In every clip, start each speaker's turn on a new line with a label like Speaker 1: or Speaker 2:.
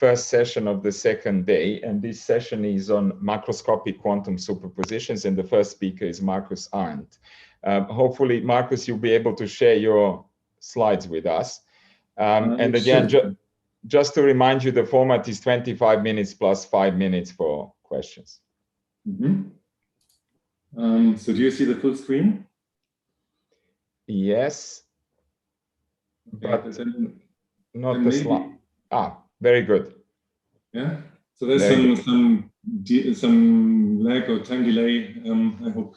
Speaker 1: first session of the second day, and this session is on macroscopic quantum superpositions, and the first speaker is Markus Arndt. Hopefully, Markus, you'll be able to share your slides with us. And again, just to remind you, the format is 25 minutes plus 5 minutes for questions.
Speaker 2: So do you see the full screen?
Speaker 1: Yes,
Speaker 2: okay,
Speaker 1: but not the slide. Ah, very good.
Speaker 2: Yeah, so there's some lag or time delay. I hope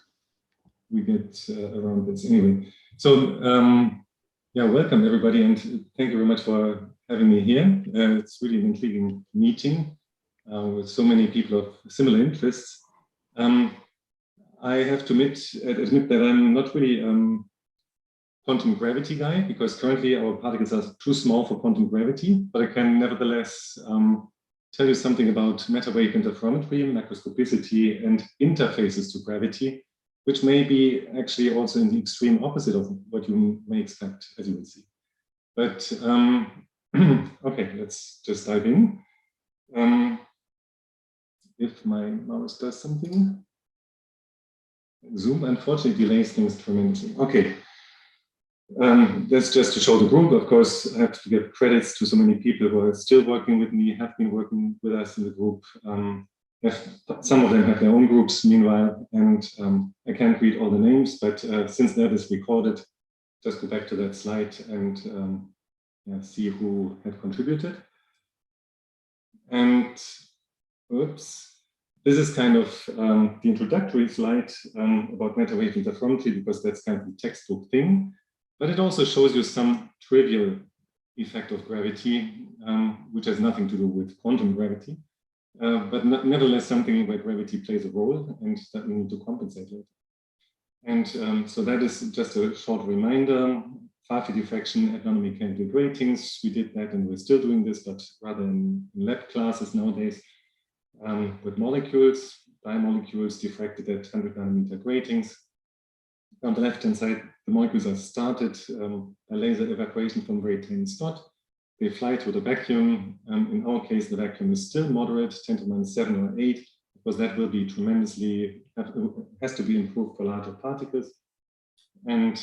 Speaker 2: we get around this anyway. So yeah, welcome everybody, and thank you very much for having me here. It's really an intriguing meeting with so many people of similar interests. I have to admit that I'm not really quantum gravity guy, because currently our particles are too small for quantum gravity, but I can nevertheless tell you something about matter-wave interferometry, macroscopicity, and interfaces to gravity, which may be actually also in the extreme opposite of what you may expect, as you will see. But okay, let's just dive in. If my mouse does something. Zoom unfortunately delays things tremendously. Okay. That's just to show the group. Of course, I have to give credits to so many people who are still working with me, have been working with us in the group. Some of them have their own groups meanwhile, and I can't read all the names, but since that is recorded, just go back to that slide and yeah, see who have contributed. And oops. This is kind of the introductory slide about matter-wave interferometry, because that's kind of the textbook thing. But it also shows you some trivial effect of gravity, which has nothing to do with quantum gravity, but nevertheless something where gravity plays a role and that we need to compensate later. And so that is just a short reminder. Far-field diffraction at nanomechanical gratings. We did that, and we're still doing this, but rather in lab classes nowadays. With molecules, bimolecules diffracted at 100 nanometer gratings. On the left-hand side, the molecules are started by laser evacuation from very tiny spot. They fly through the vacuum. In our case, the vacuum is still moderate, 10 to the minus 7 or 8, because that will be tremendously, has to be improved for larger particles. And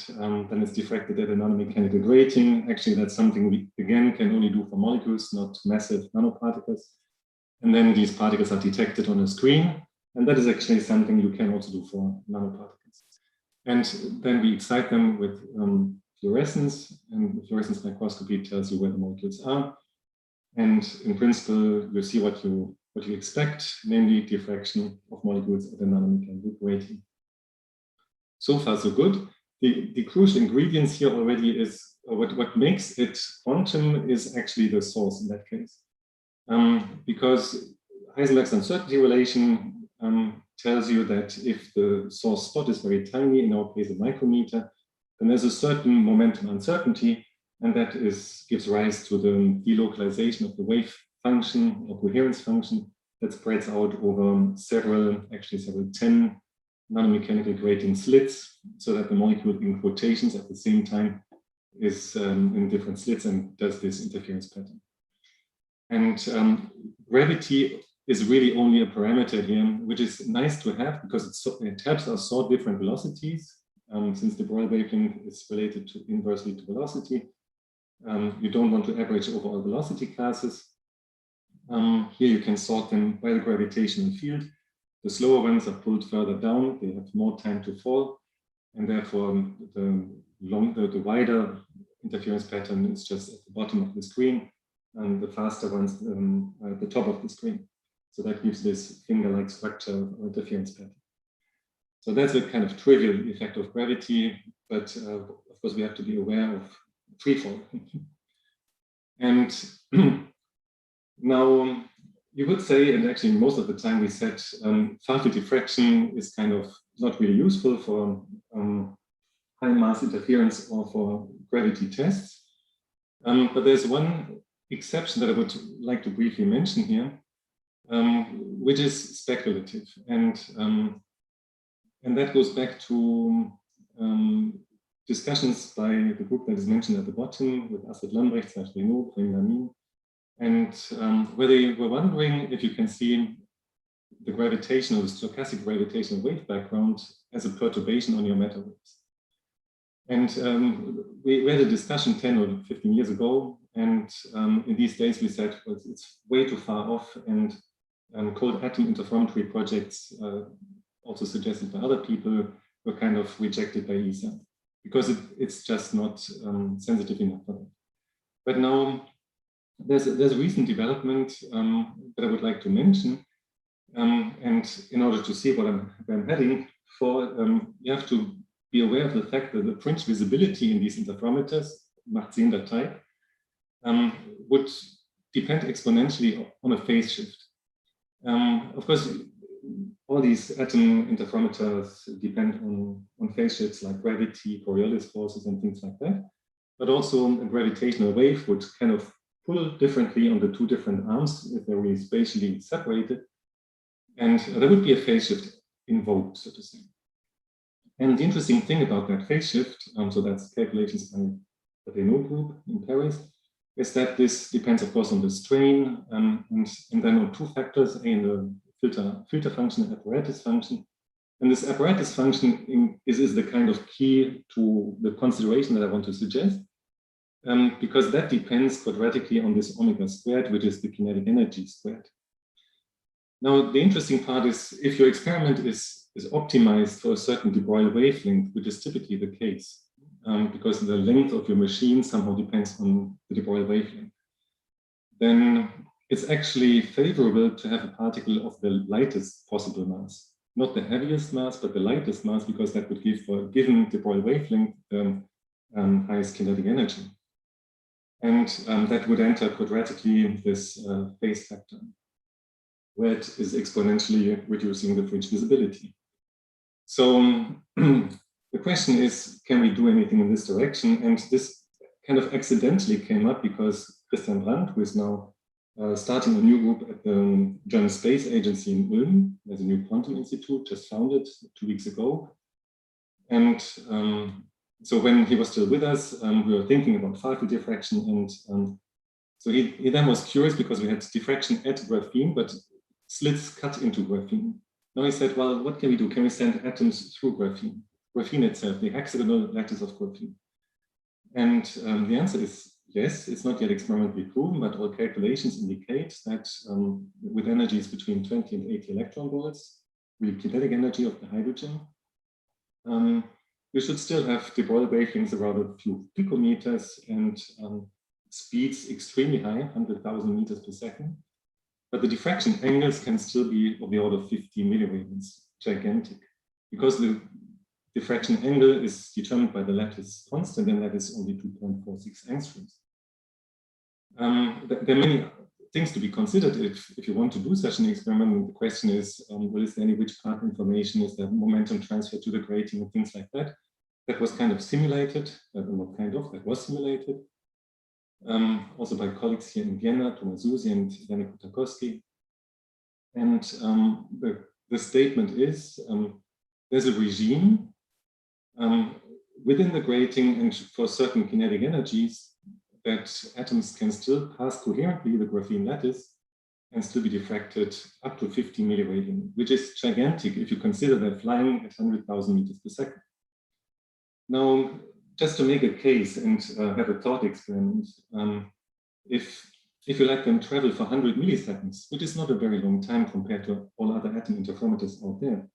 Speaker 2: then it's diffracted at a nanomechanical grating. Actually, that's something we, again, can only do for molecules, not massive nanoparticles. And then these particles are detected on a screen. And that is actually something you can also do for nanoparticles. And then we excite them with fluorescence, and the fluorescence microscopy tells you where the molecules are. And in principle, you see what you expect, namely diffraction of molecules at a nanomechanical grating. So far, so good. The crucial ingredients here already is what makes it quantum is actually the source in that case. Because Heisenberg's uncertainty relation tells you that if the source spot is very tiny, in our case a micrometer, then there's a certain momentum uncertainty, and that gives rise to the delocalization of the wave function or coherence function that spreads out over several 10 nanomechanical grating slits, so that the molecule in quotations at the same time is in different slits and does this interference pattern. And gravity is really only a parameter here, which is nice to have because it helps us sort different velocities. Since the Bohr wavelength is related inversely to velocity, you don't want to average over all velocity classes. Here you can sort them by the gravitational field. The slower ones are pulled further down; they have more time to fall, and therefore the wider interference pattern is just at the bottom of the screen, and the faster ones at the top of the screen. So that gives this finger-like structure or interference pattern. So that's a kind of trivial effect of gravity, but of course we have to be aware of freefall. And now you would say, and actually most of the time we said, far-field diffraction is kind of not really useful for high mass interference or for gravity tests. But there's one exception that I would like to briefly mention here, which is speculative, and that goes back to discussions by the group that is mentioned at the bottom with Astrid Lambrecht, Serge Renaud, Prem Lamin, And where they were wondering if you can see the gravitational, the stochastic gravitational wave background as a perturbation on your matter waves. And we had a discussion 10 or 15 years ago, and in these days we said, well, it's way too far off, and cold atom interferometry projects, also suggested by other people, were kind of rejected by ESA because it's just not sensitive enough for that. But now there's a recent development that I would like to mention, and in order to see what I'm heading for, you have to be aware of the fact that the fringe visibility in these interferometers, macht 10 type, would depend exponentially on a phase shift. Of course, all these atom interferometers depend on phase shifts like gravity, Coriolis forces, and things like that. But also a gravitational wave would kind of pull differently on the two different arms if they're really spatially separated. And there would be a phase shift invoked, so to say. And the interesting thing about that phase shift, so that's calculations by the Renault group in Paris, is that this depends, of course, on the strain and then on two factors, A, in the filter function and apparatus function. And this apparatus function is the kind of key to the consideration that I want to suggest, because that depends quadratically on this omega squared, which is the kinetic energy squared. Now, the interesting part is if your experiment is optimized for a certain de Broglie wavelength, which is typically the case, because the length of your machine somehow depends on the de Broglie wavelength, then it's actually favorable to have a particle of the lightest possible mass. Not the heaviest mass, but the lightest mass, because that would give, for a given de Broglie wavelength, highest kinetic energy. And that would enter quadratically this phase factor, where it is exponentially reducing the fringe visibility. So the question is, can we do anything in this direction? And this kind of accidentally came up because Christian Brandt, who is now starting a new group at the German Space Agency in Ulm, there's a new quantum institute just founded 2 weeks ago. And so when he was still with us, we were thinking about particle diffraction. And so he then was curious because we had diffraction at graphene, but slits cut into graphene. Now he said, well, what can we do? Can we send atoms through graphene? Graphene itself, the hexagonal lattice of graphene. And the answer is yes. It's not yet experimentally proven, but all calculations indicate that with energies between 20 and 80 electron volts, with the kinetic energy of the hydrogen, we should still have de Broglie wavelengths around a few picometers and speeds extremely high, 100,000 meters per second. But the diffraction angles can still be of the order of 50 milliwavelengths, gigantic, because the diffraction angle is determined by the lattice constant, and that is only 2.46 angstroms. There are many things to be considered if you want to do such an experiment. The question is, well, is there any rich path information? Is there momentum transfer to the grating and things like that? That was kind of simulated, not kind of, that was simulated. Also by colleagues here in Vienna, Thomas Susi and Janek Kutakowski. And the statement is, there's a regime within the grating and for certain kinetic energies that atoms can still pass coherently the graphene lattice and still be diffracted up to 50 milliwavelength, which is gigantic if you consider they're flying at 100,000 meters per second. Now, just to make a case and have a thought experiment, if you let them travel for 100 milliseconds, which is not a very long time compared to all other atom interferometers out there,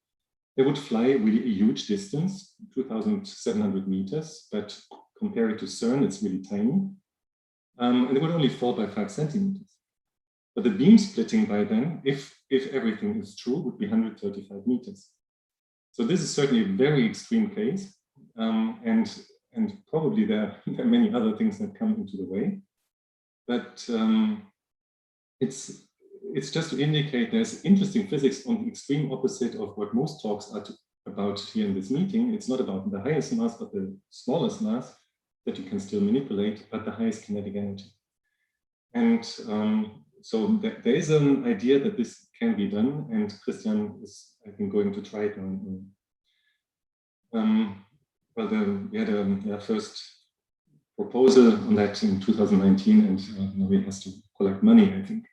Speaker 2: they would fly really a huge distance, 2,700 meters, but compared to CERN, it's really tiny. And they would only fall by 5 centimeters. But the beam splitting by then, if everything is true, would be 135 meters. So this is certainly a very extreme case. And probably there are many other things that come into the way. But it's just to indicate there's interesting physics on the extreme opposite of what most talks are about here in this meeting. It's not about the highest mass, but the smallest mass that you can still manipulate, but the highest kinetic energy. And so there is an idea that this can be done, and Christian is, I think, going to try it on. Well, we had a first proposal on that in 2019, and now he has to collect money, I think.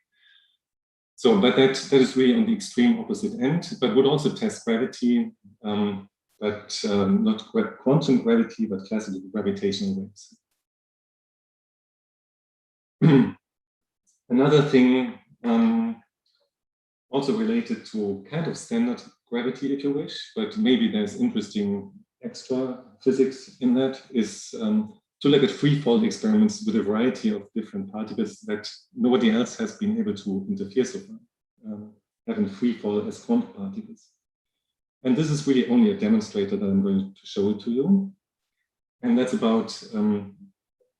Speaker 2: So, but that is really on the extreme opposite end, but would also test gravity, but not quantum gravity, but classical gravitational waves. Another thing, also related to kind of standard gravity, if you wish, but maybe there's interesting extra physics in that, is to look at free-fall experiments with a variety of different particles that nobody else has been able to interfere so far, having free-fall as quantum particles. And this is really only a demonstrator that I'm going to show it to you. And that's about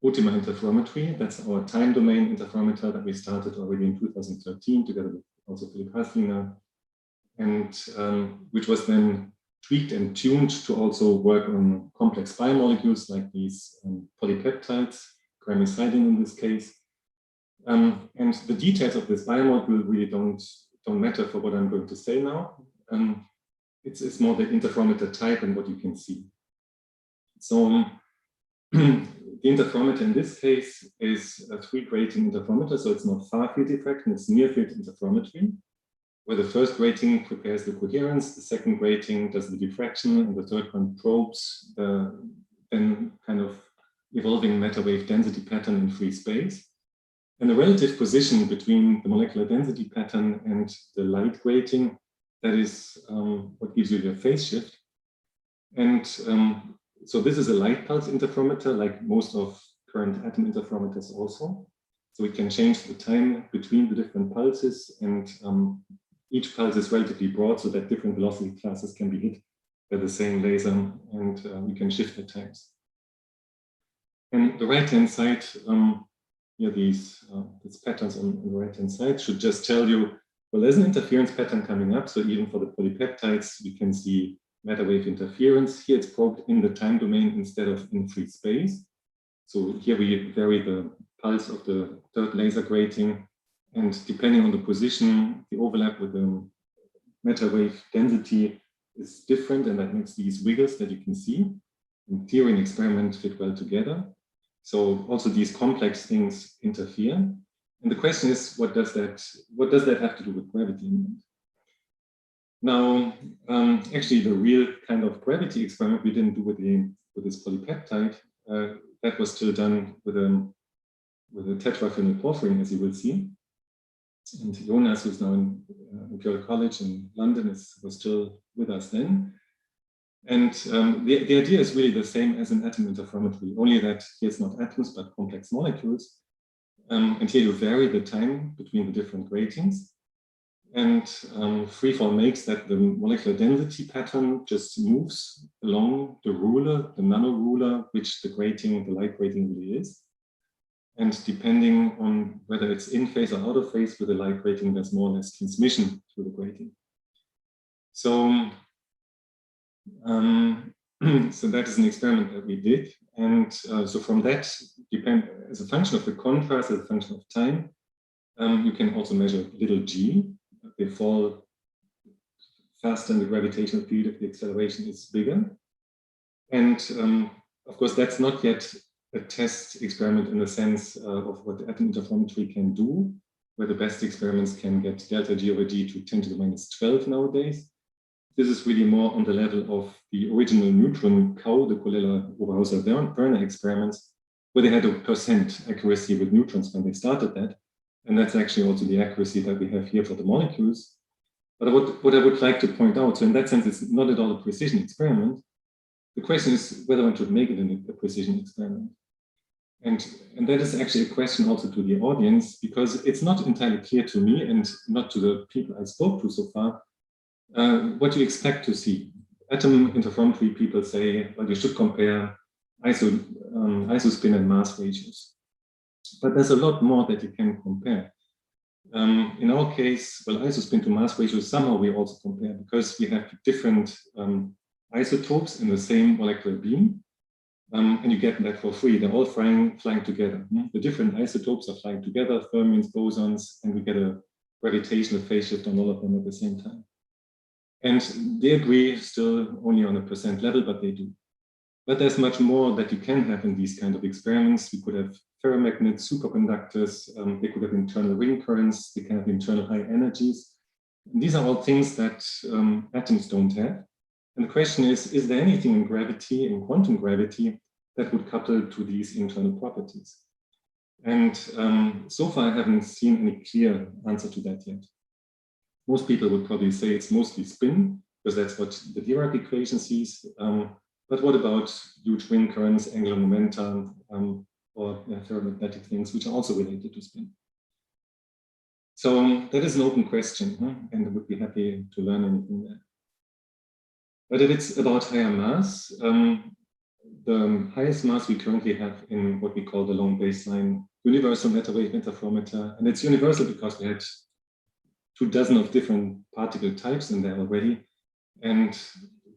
Speaker 2: Ultima Interferometry. That's our time domain interferometer that we started already in 2013 together with also Philipp Haslinger, and which was then tweaked and tuned to also work on complex biomolecules like these polypeptides, gramicydin in this case. And the details of this biomolecule really don't matter for what I'm going to say now. It's more the interferometer type and what you can see. So the interferometer in this case is a 3-grating interferometer, so it's not far-field diffraction, it's near-field interferometry, where the first grating prepares the coherence, the second grating does the diffraction, and the third one probes the then kind of evolving matter wave density pattern in free space. And the relative position between the molecular density pattern and the light grating, that is what gives you your phase shift. And so this is a light pulse interferometer, like most of current atom interferometers also. So we can change the time between the different pulses, and each pulse is relatively broad so that different velocity classes can be hit by the same laser, and we can shift the times. And the right-hand side, these patterns on the right-hand side should just tell you, well, there's an interference pattern coming up. So even for the polypeptides, we can see matter wave interference. Here it's probed in the time domain instead of in free space. So here we vary the pulse of the third laser grating, and depending on the position, the overlap with the matter wave density is different, and that makes these wiggles that you can see in theory and experiment fit well together. So also these complex things interfere. And the question is, what does that have to do with gravity? Now, actually, the real kind of gravity experiment we didn't do with this polypeptide. That was still done with a tetraphenyl porphyrin, as you will see. And Jonas, who's now in Imperial College in London, was still with us then. And the idea is really the same as in atom interferometry, only that here it's not atoms, but complex molecules. And here you vary the time between the different gratings. And freefall makes that the molecular density pattern just moves along the ruler, the nano ruler, which the light grating really is. And depending on whether it's in phase or out of phase with the light grating, there's more or less transmission through the grating. So, so that is an experiment that we did. And so from that, as a function of the contrast, as a function of time, you can also measure little g. They fall faster in the gravitational field if the acceleration is bigger. And of course, that's not yet a test experiment in the sense of what atom interferometry can do, where the best experiments can get delta G over D to 10 to the minus 12 nowadays. This is really more on the level of the original neutron cow, the Colella-Oberhauser-Werner experiments, where they had a % accuracy with neutrons when they started that. And that's actually also the accuracy that we have here for the molecules. But what I would like to point out, so in that sense, it's not at all a precision experiment. The question is whether one should make it a precision experiment. And that is actually a question also to the audience, because it's not entirely clear to me and not to the people I spoke to so far, what you expect to see. Atom interferometry people say, well, you should compare isospin and mass ratios. But there's a lot more that you can compare. In our case, well, isospin to mass ratio, somehow we also compare because we have different isotopes in the same molecular beam. And you get that for free. They're all flying together. The different isotopes are flying together, fermions, bosons, and we get a gravitational phase shift on all of them at the same time. And they agree still only on a % level, but they do. But there's much more that you can have in these kind of experiments. We could have ferromagnets, superconductors, they could have internal ring currents, they can have internal high energies. And these are all things that atoms don't have. And the question is there anything in gravity, in quantum gravity, that would couple to these internal properties? And so far I haven't seen any clear answer to that yet. Most people would probably say it's mostly spin, because that's what the Dirac equation sees. But what about huge ring currents, angular momentum, or ferromagnetic things, which are also related to spin? So that is an open question, and I would be happy to learn anything there. But if it's about higher mass, the highest mass we currently have in what we call the long baseline universal matter wave interferometer, and it's universal because we had 24 of different particle types in there already. And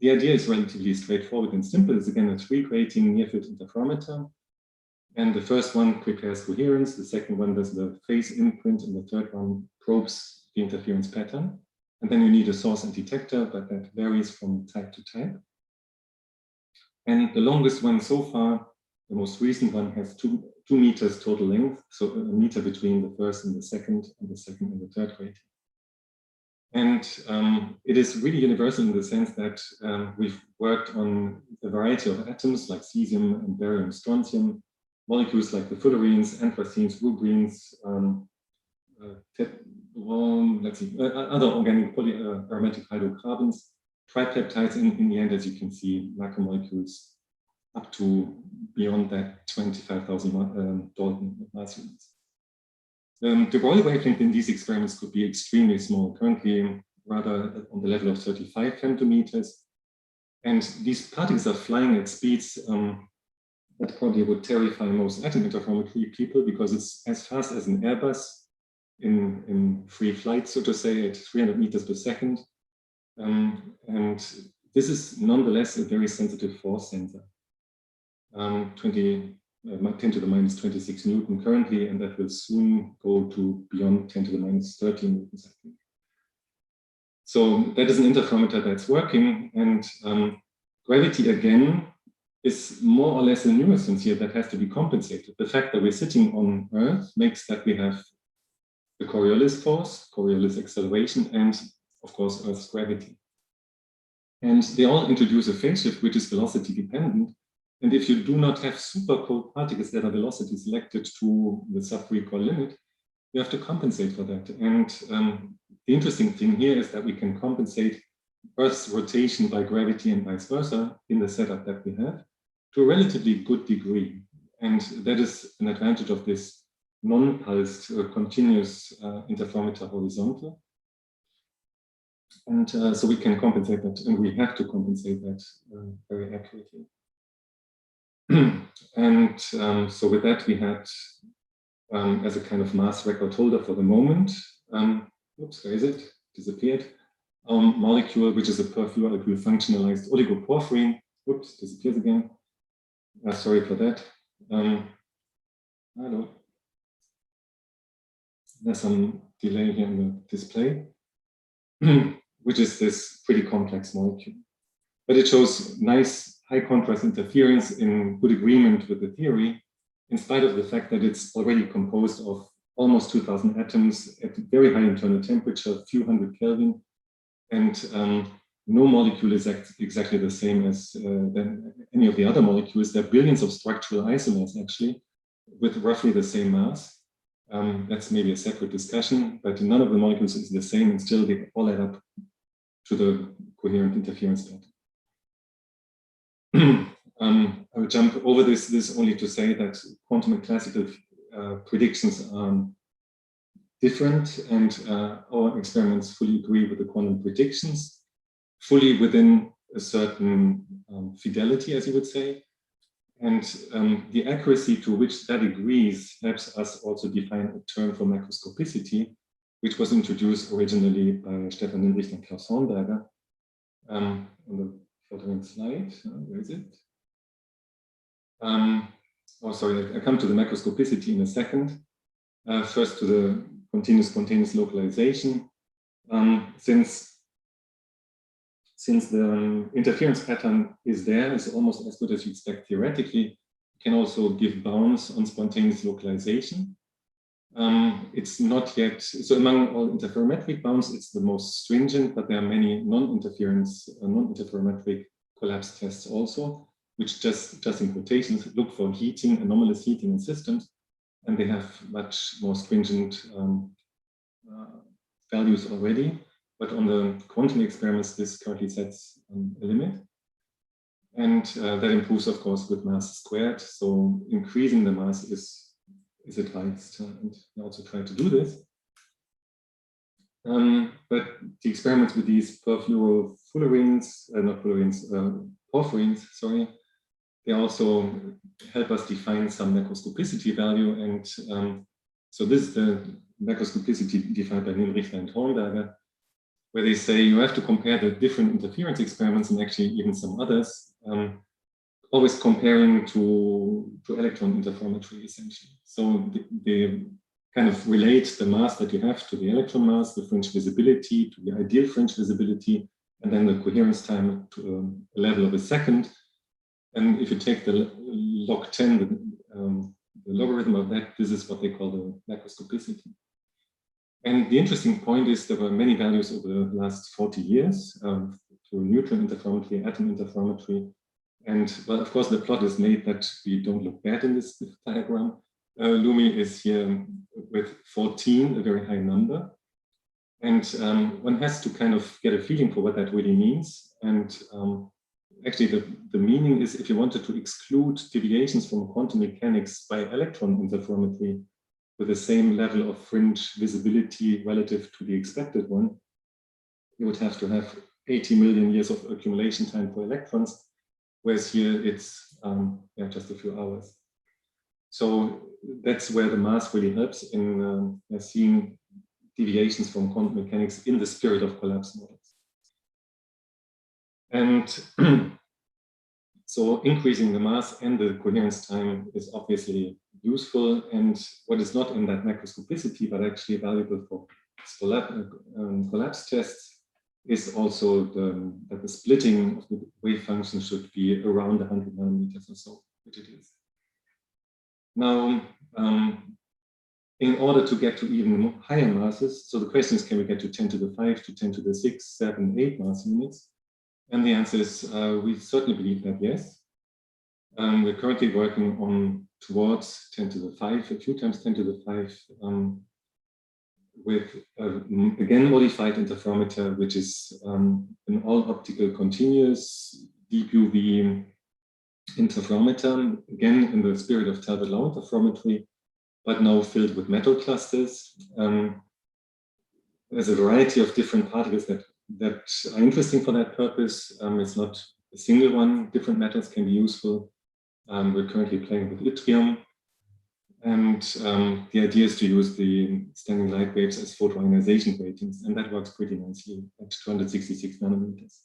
Speaker 2: the idea is relatively straightforward and simple. It's again a 3-grating near-field interferometer. And the first one prepares coherence, the second one does the phase imprint, and the third one probes the interference pattern. And then you need a source and detector, but that varies from type to type. And the longest one so far, the most recent one, has 2 meters total length, so a meter between the first and the second and the third grating. And it is really universal in the sense that we've worked on a variety of atoms like cesium and barium and strontium, molecules like the fullerenes, anthracenes, rubrines, other organic aromatic hydrocarbons, tripeptides, in the end, as you can see, macromolecules up to beyond that 25,000 Dalton mass units. The Rayleigh wavelength in these experiments could be extremely small, currently rather on the level of 35 femtometers. And these particles are flying at speeds that probably would terrify most atom interferometry people, because it's as fast as an Airbus in free flight, so to say, at 300 meters per second. And this is nonetheless a very sensitive force sensor. 10 to the minus 26 Newton currently, and that will soon go to beyond 10 to the minus 13 Newtons, I think. So that is an interferometer that's working, and gravity again is more or less a nuisance here that has to be compensated. The fact that we're sitting on Earth makes that we have the Coriolis force, Coriolis acceleration, and of course Earth's gravity. And they all introduce a phase shift which is velocity dependent. And if you do not have super cold particles that are velocity selected to the sub-recoil limit, you have to compensate for that. And the interesting thing here is that we can compensate Earth's rotation by gravity and vice versa in the setup that we have to a relatively good degree. And that is an advantage of this non-pulsed continuous interferometer horizontal. And so we can compensate that, and we have to compensate that very accurately. And so with that, we had, as a kind of mass record holder for the moment, oops, where is it? Disappeared. Molecule, which is a perfluoroalkyl functionalized oligoporphyrin. Oops, disappears again. Sorry for that. Hello. There's some delay here in the display, which is this pretty complex molecule. But it shows nice high contrast interference in good agreement with the theory, in spite of the fact that it's already composed of almost 2,000 atoms at very high internal temperature, a few hundred Kelvin, and no molecule is exactly the same as than any of the other molecules. There are billions of structural isomers actually, with roughly the same mass. That's maybe a separate discussion, but none of the molecules is the same, and still they all add up to the coherent interference pattern. I will jump over this only to say that quantum and classical predictions are different, and our experiments fully agree with the quantum predictions, fully within a certain fidelity, as you would say. And the accuracy to which that agrees helps us also define a term for macroscopicity, which was introduced originally by Stefan Lindrich and Klaus Hornberger. On the following slide, where is it? Oh, sorry, I come to the macroscopicity in a second. First to the continuous spontaneous localization. Since since the interference pattern is there, is almost as good as you expect theoretically, you can also give bounds on spontaneous localization. It's not yet, so among all interferometric bounds, it's the most stringent, but there are many non-interferometric collapse tests also, which just in quotations look for heating, anomalous heating in systems, and they have much more stringent values already. But on the quantum experiments, this currently sets a limit. And that improves, of course, with mass squared. So increasing the mass is advised, and we also try to do this. But the experiments with these porphyrins, sorry, they also help us define some macroscopicity value. And so this is the macroscopicity defined by Richter and Hornberger, where they say you have to compare the different interference experiments and actually even some others, always comparing to electron interferometry essentially. So they kind of relate the mass that you have to the electron mass, the fringe visibility to the ideal fringe visibility, and then the coherence time to a level of a second. And if you take the log 10, the logarithm of that, this is what they call the macroscopicity. And the interesting point is there were many values over the last 40 years through neutron interferometry, atom interferometry. And well, of course, the plot is made that we don't look bad in this diagram. Lumi is here with 14, a very high number. And one has to kind of get a feeling for what that really means. And actually, the meaning is if you wanted to exclude deviations from quantum mechanics by electron interferometry with the same level of fringe visibility relative to the expected one, you would have to have 80 million years of accumulation time for electrons, whereas here it's just a few hours. So that's where the mass really helps in seeing deviations from quantum mechanics in the spirit of collapse models. And so increasing the mass and the coherence time is obviously useful. And what is not in that macroscopicity, but actually valuable for collapse tests, is also that the splitting of the wave function should be around 100 nanometers or so, which it is. Now, in order to get to even higher masses, so the question is, can we get to 10 to the 5, to 10 to the 6, 7, 8 mass units? And the answer is, we certainly believe that yes. We're currently working on towards 10 to the 5, a few times 10 to the 5, with, again, modified interferometer, which is an all-optical continuous deep UV interferometer, again, in the spirit of Talbot-Low interferometry, but now filled with metal clusters. There's a variety of different particles that are interesting for that purpose. It's not a single one. Different metals can be useful. We're currently playing with yttrium. And the idea is to use the standing light waves as photoionization gratings, and that works pretty nicely at 266 nanometers.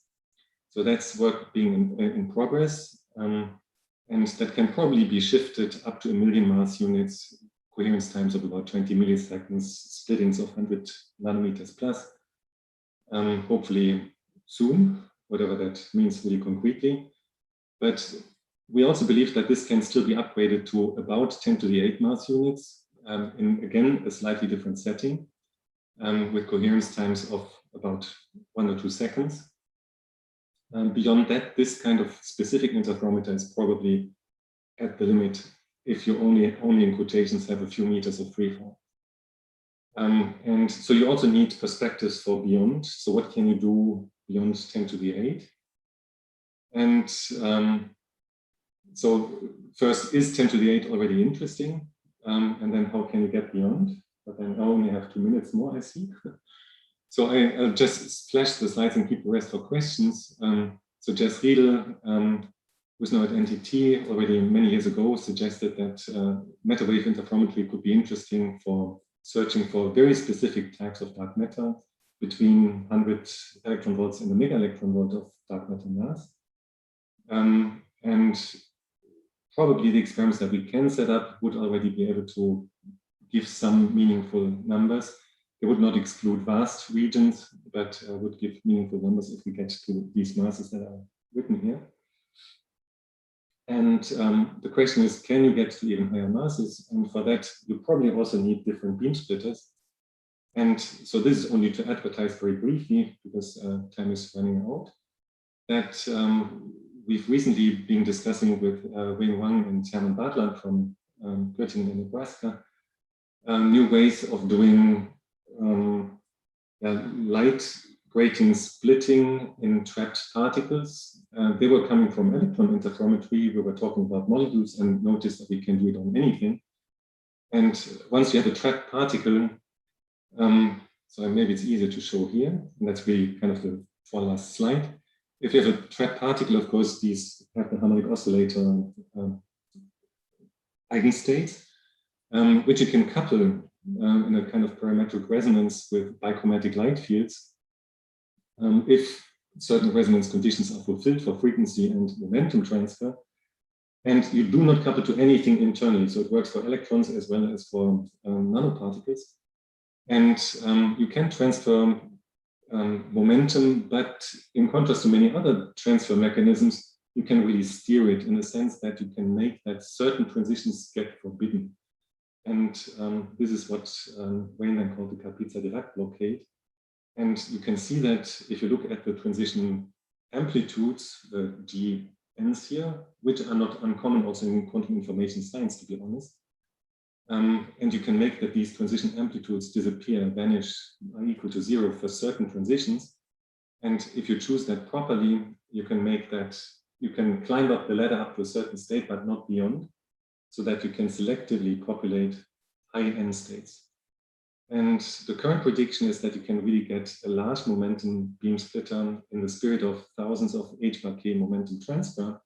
Speaker 2: So that's work being in progress, and that can probably be shifted up to 1 million mass units, coherence times of about 20 milliseconds, splittings of 100 nanometers plus, hopefully soon, whatever that means really concretely. But we also believe that this can still be upgraded to about 10 to the 8 mass units in, again, a slightly different setting with coherence times of about 1 or 2 seconds. Beyond that, this kind of specific interferometer is probably at the limit if you only in quotations have a few meters of freefall. And so you also need perspectives for beyond. So what can you do beyond 10 to the 8? And so first, is 10 to the 8 already interesting? And then how can you get beyond? But then I only have 2 minutes more, I see. So I'll just flash the slides and keep the rest for questions. So Jess Riedel, who's now at NTT, already many years ago suggested that meta-wave interferometry could be interesting for searching for very specific types of dark matter between 100 electron volts and a mega electron volt of dark matter mass. And probably the experiments that we can set up would already be able to give some meaningful numbers. They would not exclude vast regions. but would give meaningful numbers if we get to these masses that are written here. And the question is, can you get to even higher masses? And for that, you probably also need different beam splitters. And so this is only to advertise very briefly, because time is running out, that we've recently been discussing with Wayne Wang and Herman Bartland from Göttingen in Nebraska, new ways of doing light grating splitting in trapped particles. They were coming from electron interferometry. We were talking about molecules and noticed that we can do it on anything. And once you have a trapped particle, so maybe it's easier to show here, and that's really kind of the last slide. If you have a trapped particle, of course, these have the harmonic oscillator eigenstates, which you can couple in a kind of parametric resonance with bichromatic light fields if certain resonance conditions are fulfilled for frequency and momentum transfer. And you do not couple to anything internally. So it works for electrons as well as for nanoparticles. And you can transfer momentum, but in contrast to many other transfer mechanisms, you can really steer it in the sense that you can make that certain transitions get forbidden. And this is what Wayne then called the Kapitsa-Dirac blockade. And you can see that if you look at the transition amplitudes, the GNs here, which are not uncommon also in quantum information science, to be honest. And you can make that these transition amplitudes disappear, vanish, are equal to 0 for certain transitions. And if you choose that properly, you can make that, you can climb up the ladder up to a certain state, but not beyond, so that you can selectively populate high N states. And the current prediction is that you can really get a large momentum beam splitter in the spirit of thousands of h/k momentum transfer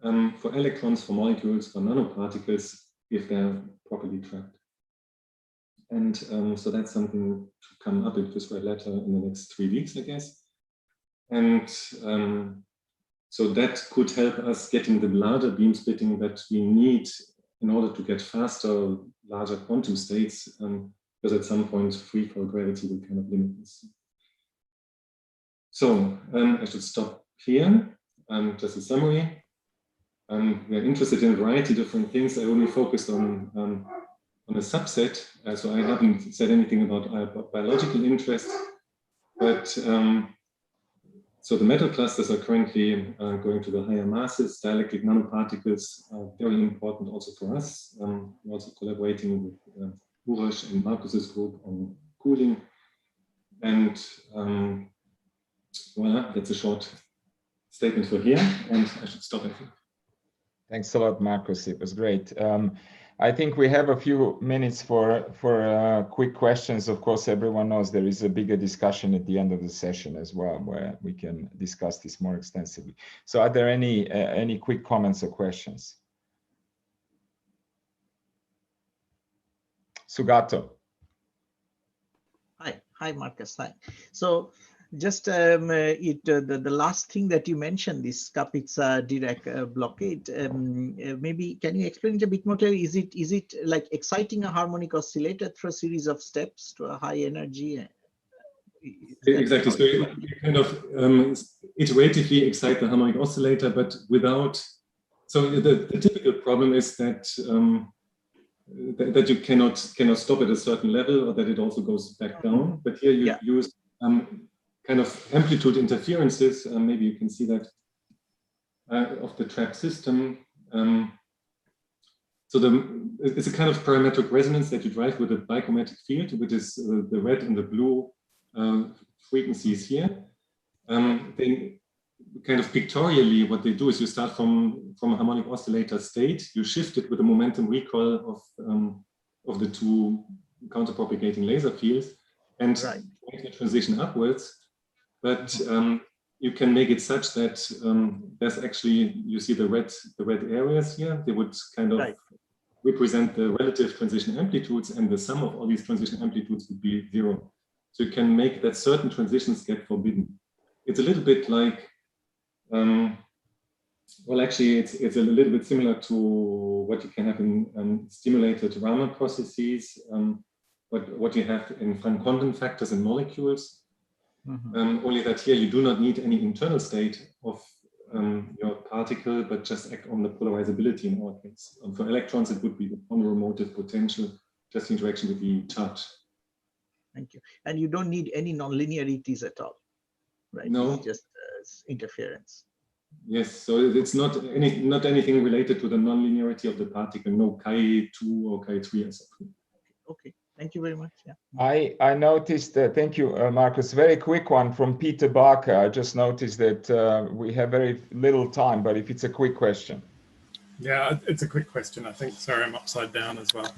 Speaker 2: for electrons, for molecules, for nanoparticles, if they're properly trapped. And so that's something to come up with this red letter in the next 3 weeks, I guess. And so that could help us getting the larger beam splitting that we need in order to get faster, larger quantum states, because at some point free fall gravity will kind of limit this. So I should stop here. Just a summary. We're interested in a variety of different things. I only focused on a subset, so I haven't said anything about our biological interest. But so the metal clusters are currently going to the higher masses. Dielectric nanoparticles are very important also for us. We're also collaborating with Urash and Markus's group on cooling. And voila, that's a short statement for here, and I should stop it.
Speaker 1: Thanks a lot, Markus. It was great. I think we have a few minutes for quick questions. Of course, everyone knows there is a bigger discussion at the end of the session as well, where we can discuss this more extensively. So are there any quick comments or questions? Sugato.
Speaker 3: Hi, Markus. Hi. So just the last thing that you mentioned, this Kapitsa-Dirac blockade, maybe can you explain it a bit more clearly? Is it like exciting a harmonic oscillator through a series of steps to a high energy?
Speaker 2: Exactly. So you kind of iteratively excite the harmonic oscillator, but without. So the typical problem is that that you cannot stop at a certain level, or that it also goes back down. But here you use kind of amplitude interferences. Maybe you can see that of the trap system. So it's a kind of parametric resonance that you drive with a bichromatic field, which is the red and the blue frequencies here. Then kind of pictorially, what they do is you start from a harmonic oscillator state, you shift it with a momentum recoil of the two counterpropagating laser fields, and make the transition upwards. But you can make it such that there's actually, you see the red areas here, they would kind of represent the relative transition amplitudes, and the sum of all these transition amplitudes would be 0. So you can make that certain transitions get forbidden. It's a little bit like, well, actually, it's a little bit similar to what you can have in stimulated Raman processes, what you have in Frank quantum factors in molecules. only that here you do not need any internal state of your particle, but just act on the polarizability in our case. For electrons, it would be the monomotive potential, just interaction with the charge.
Speaker 3: Thank you. And you don't need any nonlinearities at all, right?
Speaker 2: No.
Speaker 3: It's just interference.
Speaker 2: Yes, so it's not anything related to the nonlinearity of the particle, no chi2 or chi3 or something.
Speaker 3: Okay, thank you very much. Yeah.
Speaker 1: I noticed, thank you, Markus, very quick one from Peter Barker. I just noticed that we have very little time, but if it's a quick question.
Speaker 4: Yeah, it's a quick question, I think. Sorry, I'm upside down as well.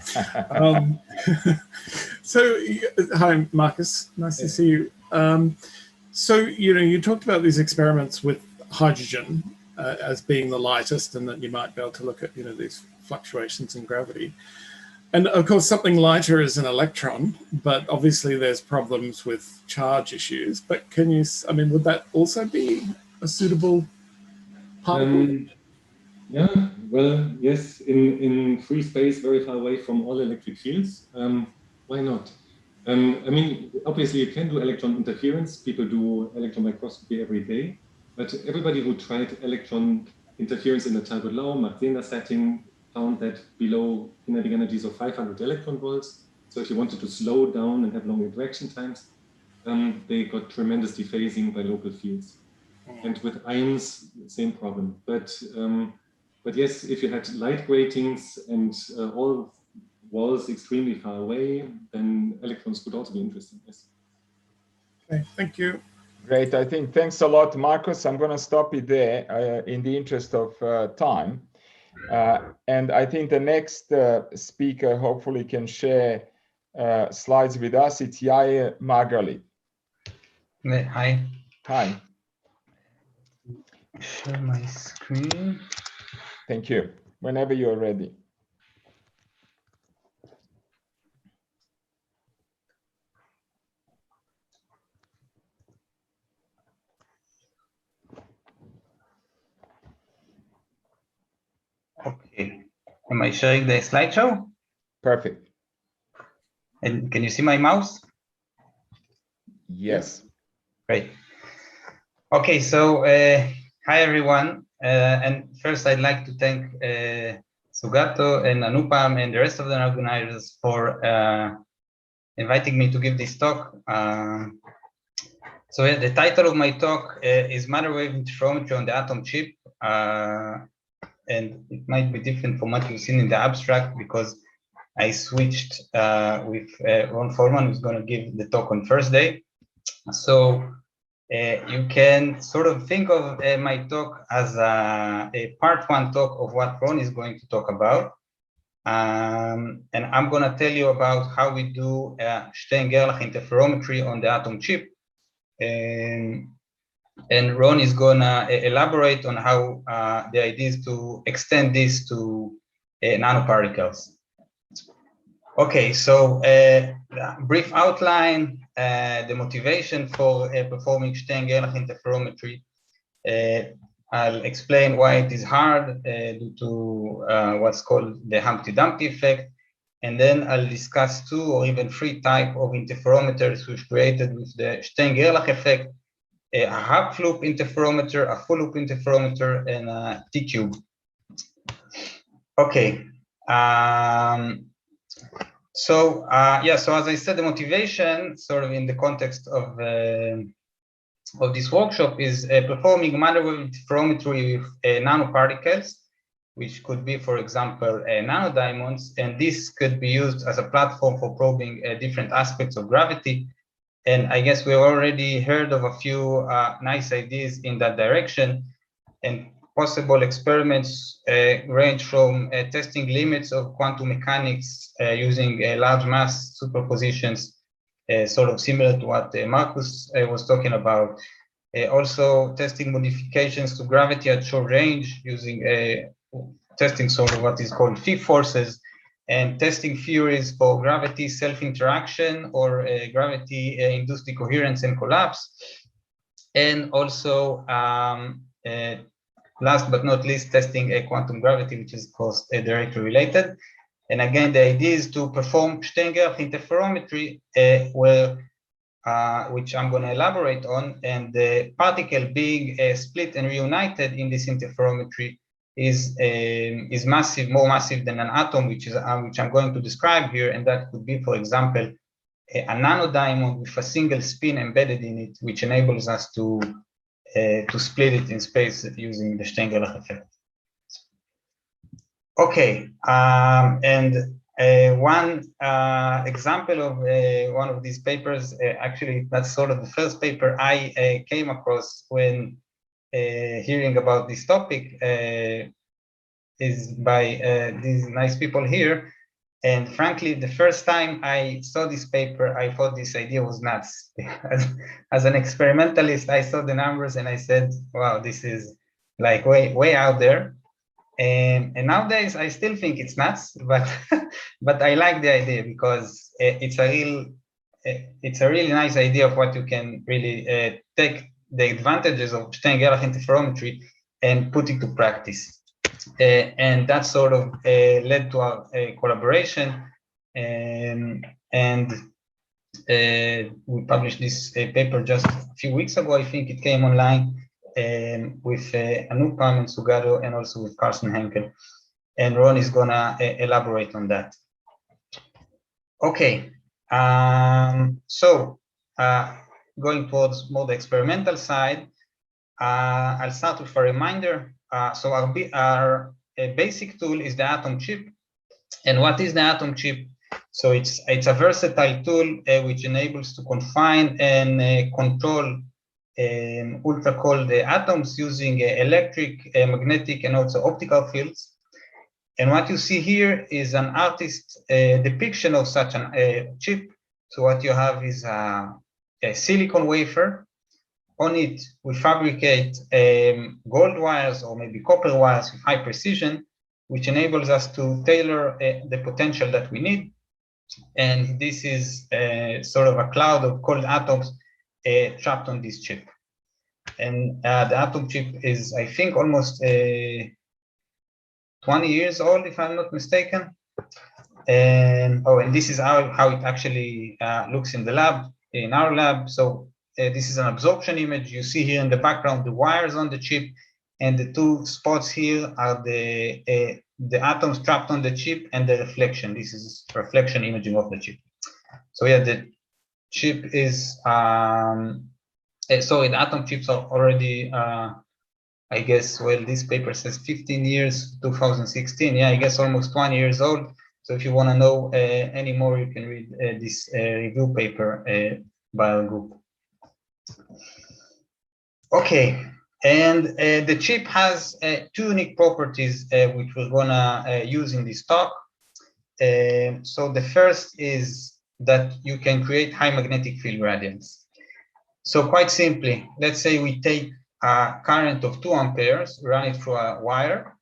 Speaker 4: So, hi, Markus. Nice to see you. So, you talked about these experiments with hydrogen as being the lightest, and that you might be able to look at, these fluctuations in gravity. And of course, something lighter is an electron, but obviously there's problems with charge issues. But would that also be a suitable particle?
Speaker 2: Yeah, well, yes, in free space, very far away from all electric fields. Why not? Obviously you can do electron interference. People do electron microscopy every day, but everybody who tried electron interference in the Talbot-Low-Mach-Zehnder setting found that below kinetic energies of 500 electron volts. So if you wanted to slow down and have long interaction times, they got tremendous dephasing by local fields. And with ions, same problem. But yes, if you had light gratings and all walls extremely far away, then electrons could also be interesting. Yes.
Speaker 4: Okay, thank you.
Speaker 1: Great. I think thanks a lot, Markus. I'm going to stop it there in the interest of time. And I think the next speaker hopefully can share slides with us. It's Yair Margalit.
Speaker 5: Hi.
Speaker 1: Hi.
Speaker 5: Share my screen.
Speaker 1: Thank you. Whenever you're ready.
Speaker 5: Okay. Am I sharing the slideshow?
Speaker 1: Perfect.
Speaker 5: And can you see my mouse?
Speaker 1: Yes.
Speaker 5: Great. Okay, so hi everyone. And first I'd like to thank Sugato and Anupam and the rest of the organizers for inviting me to give this talk. So the title of my talk is Matter Wave Interferometry on the Atom Chip. And it might be different from what you've seen in the abstract because I switched with Ron Foreman, who's going to give the talk on Thursday. So you can sort of think of my talk as a part one talk of what Ron is going to talk about. And I'm going to tell you about how we do Stern-Gerlach interferometry on the atom chip. And Ron is going to elaborate on how the idea is to extend this to nanoparticles. Okay, so brief outline, the motivation for performing Stern-Gerlach interferometry. I'll explain why it is hard due to what's called the Humpty-Dumpty effect. And then I'll discuss 2 or even 3 types of interferometers we've created with the Stenge-Gerlach effect, a half-loop interferometer, a full-loop interferometer, and a T-cube. Okay. So as I said, the motivation, sort of in the context of this workshop, is performing matter wave interferometry with nanoparticles, which could be, for example, nanodiamonds, and this could be used as a platform for probing different aspects of gravity. And I guess we've already heard of a few nice ideas in that direction, and possible experiments range from testing limits of quantum mechanics using large mass superpositions, sort of similar to what Markus was talking about. Also testing modifications to gravity at short range using testing sort of what is called field forces, and testing theories for gravity self-interaction or gravity-induced decoherence and collapse. And also, last but not least, testing quantum gravity, which is, of course, directly related. And again, the idea is to perform Stenge-Gerlach interferometry where which I'm going to elaborate on, and the particle being split and reunited in this interferometry is massive, more massive than an atom, which I'm going to describe here, and that could be, for example, a nanodiamond with a single spin embedded in it, which enables us to split it in space using the Steingerlach effect. Okay, and one example of one of these papers, actually, that's sort of the first paper I came across when hearing about this topic, is by these nice people here. And frankly, the first time I saw this paper, I thought this idea was nuts. As an experimentalist, I saw the numbers and I said, wow, this is like way out there. And nowadays, I still think it's nuts, but but I like the idea because it's a really nice idea of what you can really take the advantages of Stern-Gerlach interferometry and put it to practice. And that sort of led to our collaboration, and we published this paper just a few weeks ago. I think it came online with Anupam and Sugado, and also with Carson Henkel. And Ron is gonna elaborate on that. Okay, so going towards more the experimental side, I'll start with a reminder. So our basic tool is the atom chip. And what is the atom chip? So it's a versatile tool which enables to confine and control ultra cold atoms using electric, magnetic, and also optical fields. And what you see here is an artist's depiction of such a chip. So what you have is a silicon wafer. On it, we fabricate gold wires or maybe copper wires with high precision, which enables us to tailor the potential that we need. And this is sort of a cloud of cold atoms trapped on this chip. And the atom chip is, I think, almost 20 years old, if I'm not mistaken. And this is how it actually looks in the lab, in our lab. So this is an absorption image. You see here in the background the wires on the chip, and the two spots here are the atoms trapped on the chip and the reflection. This is reflection imaging of the chip. So yeah, the chip is sorry, the atom chips are already I guess, well, this paper says 15 years, 2016. Yeah, I guess almost 20 years old. So if you want to know any more, you can read this review paper by our group. Okay, and the chip has two unique properties which we're gonna use in this talk. So the first is that you can create high magnetic field gradients. So quite simply, let's say we take a current of 2 amperes, run it through a wire,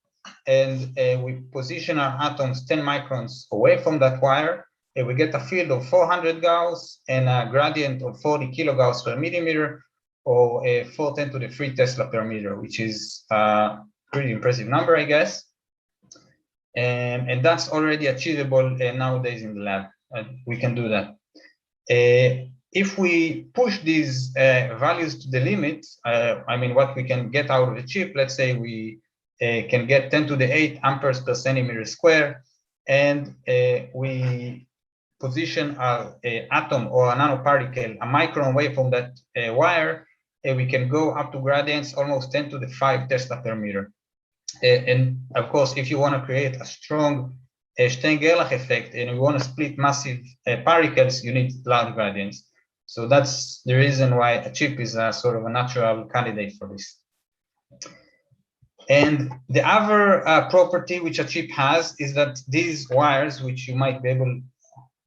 Speaker 5: and we position our atoms 10 microns away from that wire, and we get a field of 400 Gauss and a gradient of 40 kilogauss per millimeter, or 410 to the 3 Tesla per meter, which is a pretty impressive number, I guess. And that's already achievable nowadays in the lab. We can do that. If we push these values to the limit, I mean, what we can get out of the chip, let's say we can get 10 to the 8 amperes per centimeter square, and we position our atom or a nanoparticle a micron away from that wire, we can go up to gradients almost 10 to the 5 Tesla per meter. And of course, if you want to create a strong Stenge-Gerlach effect and you want to split massive particles, you need large gradients. So that's the reason why a chip is a sort of a natural candidate for this. And the other property which a chip has is that these wires, which you might be able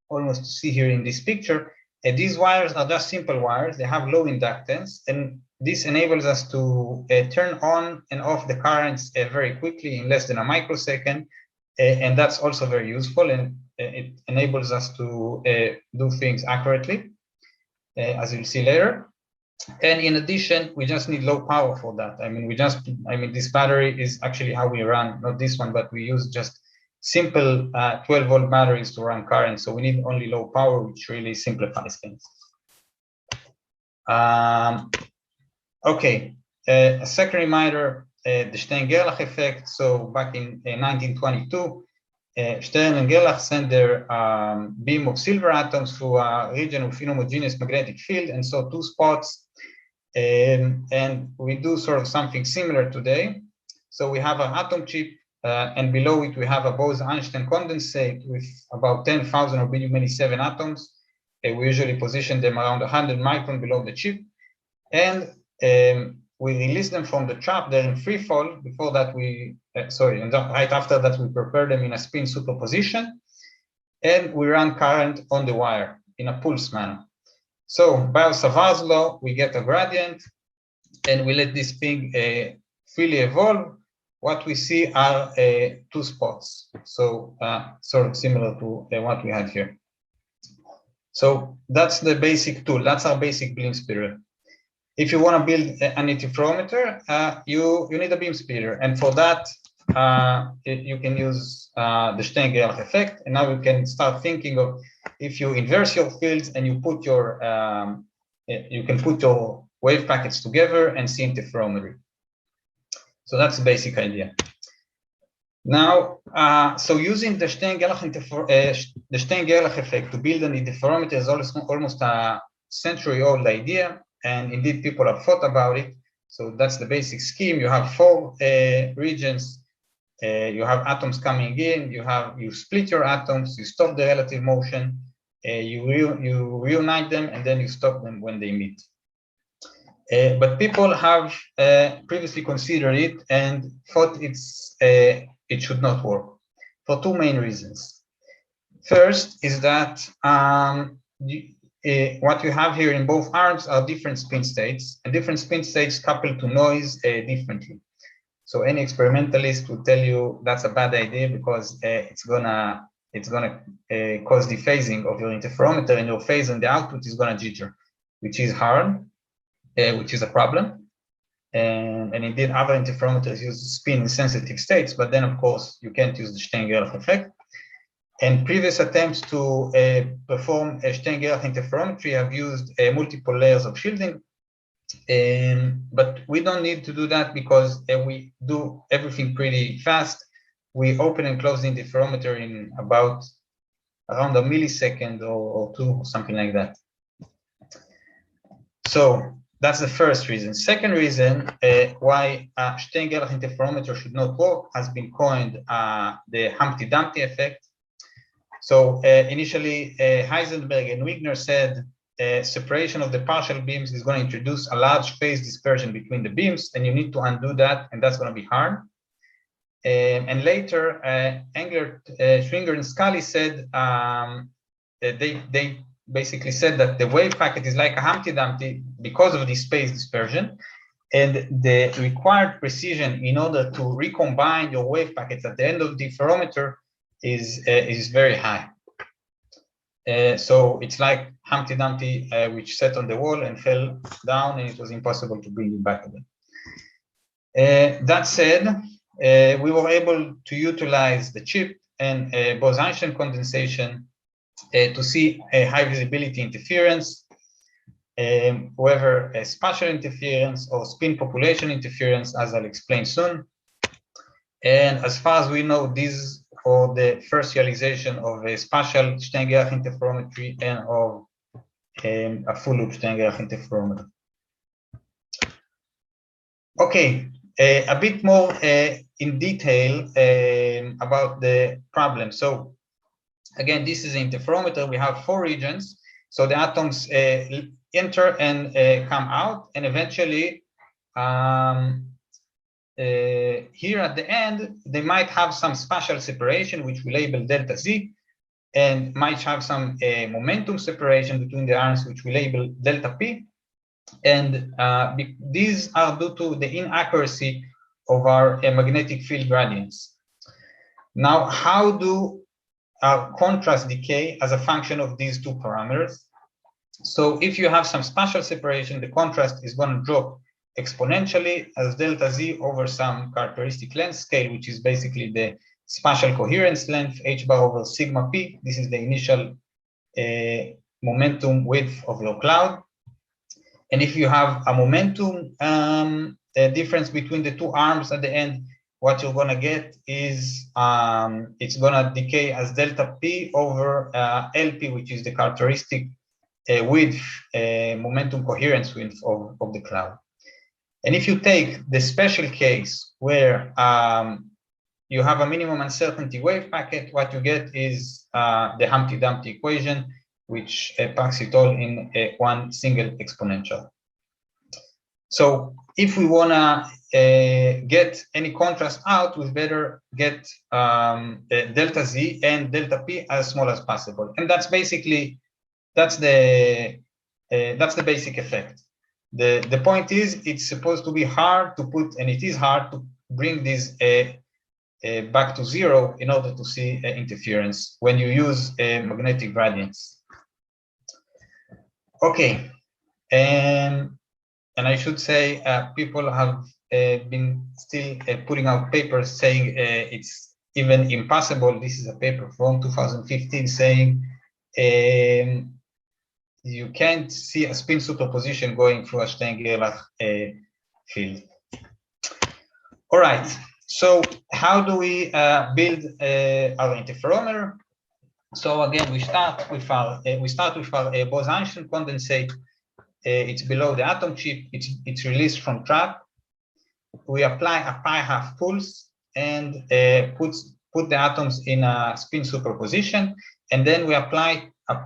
Speaker 5: almost to see here in this picture, these wires are just simple wires. They have low inductance, and this enables us to turn on and off the currents very quickly in less than a microsecond. And that's also very useful, and it enables us to do things accurately, as you'll see later. And in addition, we just need low power for that. I mean, this battery is actually how we run, not this one, but we use just simple 12-volt batteries to run current. So we need only low power, which really simplifies things. Okay, a second reminder, the Stern-Gerlach effect. So back in 1922, Stern and Gerlach sent their beam of silver atoms through a region with inhomogeneous magnetic field and saw two spots. And we do sort of something similar today. So we have an atom chip, and below it we have a Bose-Einstein condensate with about 10,000 rubidium-87 atoms. We usually position them around 100 micron below the chip. And we release them from the trap. They're in free fall. Before that, right after that, we prepare them in a spin superposition, and we run current on the wire in a pulse manner. So by Savar's law, we get a gradient, and we let this thing freely evolve. What we see are two spots. So sort of similar to what we had here. So that's the basic tool. That's our basic beam splitter. If you want to build an interferometer, you need a beam splitter, and for that you can use the Stenge-Gerlach effect. And now you can start thinking of, if you inverse your fields and you put your you can put your wave packets together and see interferometry. So that's the basic idea. Now, so using the Stenge-Gerlach effect to build an interferometer is almost a century-old idea. And indeed, people have thought about it. So that's the basic scheme. You have four regions. You have atoms coming in. You split your atoms. You stop the relative motion. You reunite them, and then you stop them when they meet. But people have previously considered it and thought it should not work for two main reasons. First is that what you have here in both arms are different spin states, and different spin states coupled to noise differently. So any experimentalist will tell you that's a bad idea because it's gonna cause dephasing of your interferometer, and your phase and the output is gonna jitter, which is hard, which is a problem. And indeed, other interferometers use spin in sensitive states, but then of course you can't use the Stenge-Gerlach effect. And previous attempts to perform a Stern-Gerlach interferometry have used multiple layers of shielding. But we don't need to do that because we do everything pretty fast. We open and close the interferometer in around a millisecond or two, or something like that. So that's the first reason. Second reason why Stern-Gerlach interferometer should not work has been coined the Humpty-Dumpty effect. So initially, Heisenberg and Wigner said separation of the partial beams is going to introduce a large phase dispersion between the beams, and you need to undo that, and that's going to be hard. And later, Engler, Schwinger, and Scully said they basically said that the wave packet is like a Humpty Dumpty because of this phase dispersion, and the required precision in order to recombine your wave packets at the end of the interferometer is very high. So it's like Humpty Dumpty, which sat on the wall and fell down, and it was impossible to bring it back again. That said, we were able to utilize the chip and Bose-Einstein condensation to see a high visibility interference, whether a spatial interference or spin population interference, as I'll explain soon. And as far as we know, these for the first realization of a spatial Stenge-Gerlach interferometry and of a full loop Stenge-Gerlach interferometer. Okay, a bit more in detail about the problem. So again, this is an interferometer. We have four regions. So the atoms enter and come out, and eventually here at the end, they might have some spatial separation, which we label delta Z, and might have some momentum separation between the arms, which we label delta P. And these are due to the inaccuracy of our magnetic field gradients. Now, how do our contrast decay as a function of these two parameters? So if you have some spatial separation, the contrast is going to drop exponentially as delta Z over some characteristic length scale, which is basically the spatial coherence length, h bar over sigma p. This is the initial momentum width of your cloud. And if you have a momentum difference between the two arms at the end, what you're gonna get is it's gonna decay as delta P over LP, which is the characteristic width, momentum coherence width of the cloud. And if you take the special case where you have a minimum uncertainty wave packet, what you get is the Humpty-Dumpty equation, which packs it all in one single exponential. So if we wanna get any contrast out, we better get delta Z and delta P as small as possible. And that's basically, that's the basic effect. The point is, it's supposed to be hard to put, and it is hard to bring this back to zero in order to see interference when you use magnetic gradients. Okay, and I should say people have been still putting out papers saying it's even impossible. This is a paper from 2015 saying you can't see a spin superposition going through a Stern-Gerlach field. All right, so how do we build our interferometer? So again, we start with our Bose-Einstein condensate. It's below the atom chip. It's released from trap. We apply a pi-half pulse and put the atoms in a spin superposition, and then we apply a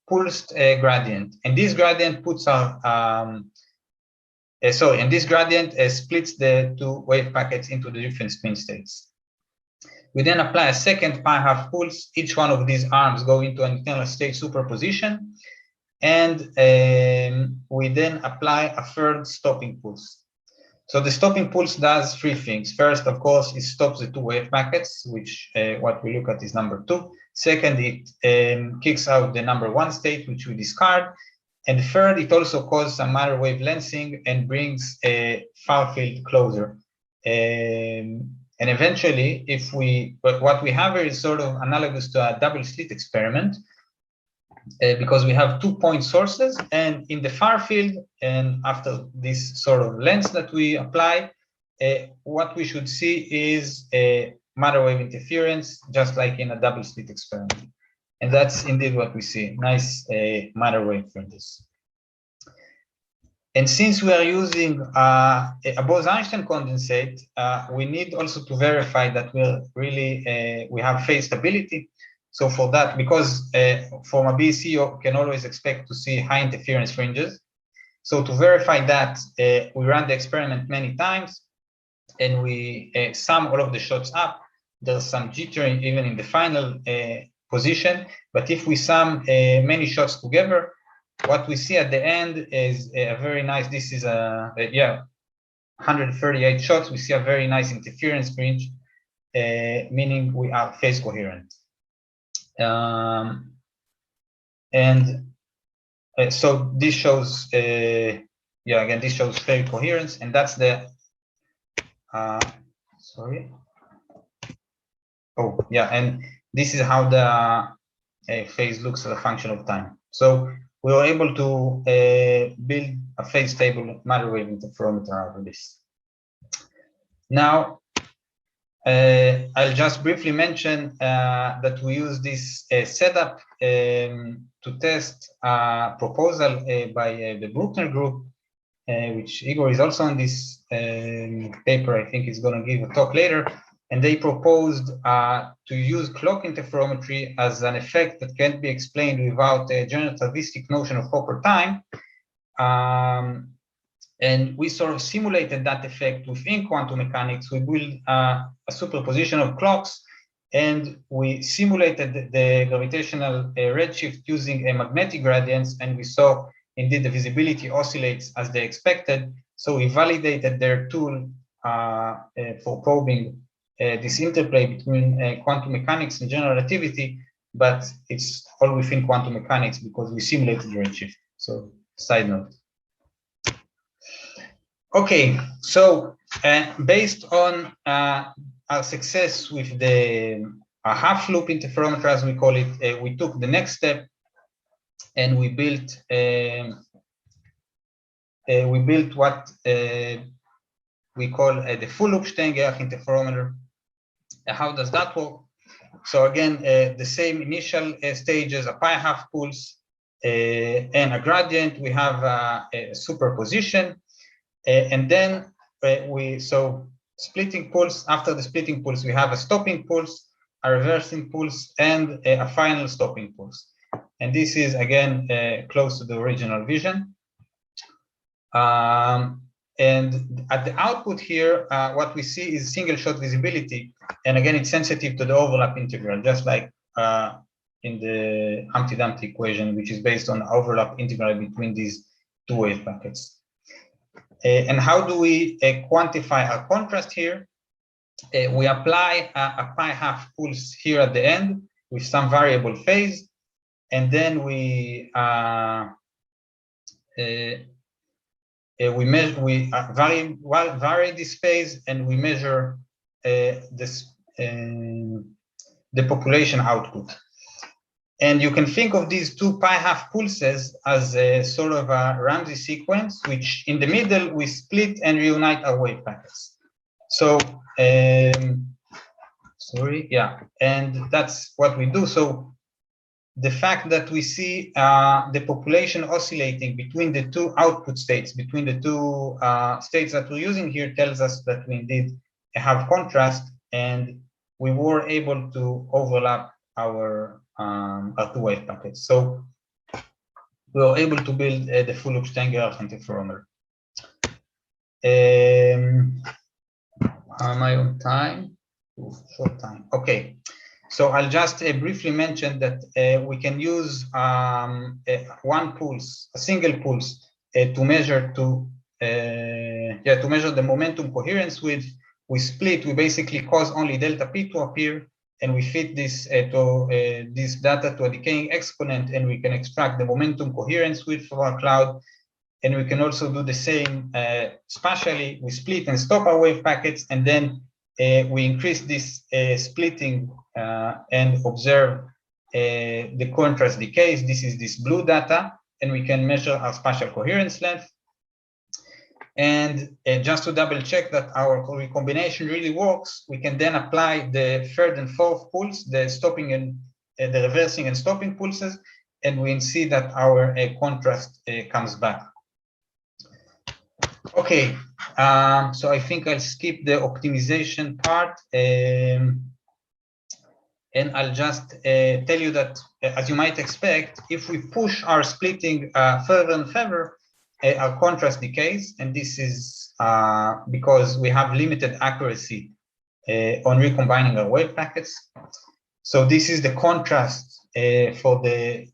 Speaker 5: pulsed gradient. And this gradient puts our splits the two wave packets into the different spin states. We then apply a second pi-half pulse. Each one of these arms go into an internal state superposition, and we then apply a third stopping pulse. So the stopping pulse does three things. First, of course, it stops the two wave packets, which what we look at is number 2. Second, it kicks out the number 1 state, which we discard. And third, it also causes some matter wave lensing and brings a far field closer. And eventually, what we have here is sort of analogous to a double slit experiment, because we have 2 point sources, and in the far field, and after this sort of lens that we apply, what we should see is a matter wave interference, just like in a double slit experiment. And that's indeed what we see, nice matter wave fringes. And since we are using a Bose-Einstein condensate, we need also to verify that we have phase stability. So for that, because from a BEC, you can always expect to see high interference fringes. So to verify that, we run the experiment many times, and we sum all of the shots up. There's some jittering even in the final position, but if we sum many shots together, what we see at the end is a very nice, this is 138 shots, we see a very nice interference fringe, meaning we are phase coherent. So this shows, again, this shows phase coherence, and that's the, and this is how the phase looks as a function of time. So we were able to build a phase stable matter wave interferometer out of this. Now, I'll just briefly mention that we use this setup to test a proposal by the Bruckner group, which Igor is also on this paper. I think he's going to give a talk later. And they proposed to use clock interferometry as an effect that can't be explained without a generativistic notion of proper time. And we sort of simulated that effect within quantum mechanics. We built a superposition of clocks, and we simulated the gravitational redshift using a magnetic gradients, and we saw indeed the visibility oscillates as they expected. So we validated their tool for probing this interplay between quantum mechanics and general relativity, but it's all within quantum mechanics because we simulated redshift. So side note. Okay, so based on our success with the half loop interferometer, as we call it, we took the next step and we built we built what we call the full loop Stenge interferometer. How does that work? So again, the same initial stages, a pi-half pulse and a gradient. We have a superposition, and then splitting pulse. After the splitting pulse, we have a stopping pulse, a reversing pulse, and a final stopping pulse. And this is again close to the original vision. And at the output here, what we see is single shot visibility. And again, it's sensitive to the overlap integral, just like in the Humpty Dumpty equation, which is based on overlap integral between these two wave packets. And how do we quantify our contrast here? We apply a pi-half pulse here at the end with some variable phase, and then we vary this phase, and we measure the population output. And you can think of these two pi-half pulses as a sort of a Ramsey sequence, which in the middle we split and reunite our wave packets. So, and that's what we do. So the fact that we see the population oscillating between the two output states, between the two states that we're using here, tells us that we indeed have contrast, and we were able to overlap our two wave packets. So we were able to build the full loop Steingerlach interferometer. Am I on time? Short time. Okay. So I'll just briefly mention that we can use one pulse, a single pulse, to measure the momentum coherence width. We split. We basically cause only delta P to appear, and we fit this this data to a decaying exponent, and we can extract the momentum coherence width from our cloud. And we can also do the same spatially. We split and stop our wave packets, and then we increase this splitting and observe the contrast decays. This is this blue data, and we can measure our spatial coherence length. And just to double check that our recombination really works, we can then apply the third and fourth pulse, the stopping and the reversing and stopping pulses, and we see that our contrast comes back. Okay, so I think I'll skip the optimization part, and I'll just tell you that, as you might expect, if we push our splitting further and further, our contrast decays, and this is because we have limited accuracy on recombining our wave packets. So this is the contrast for the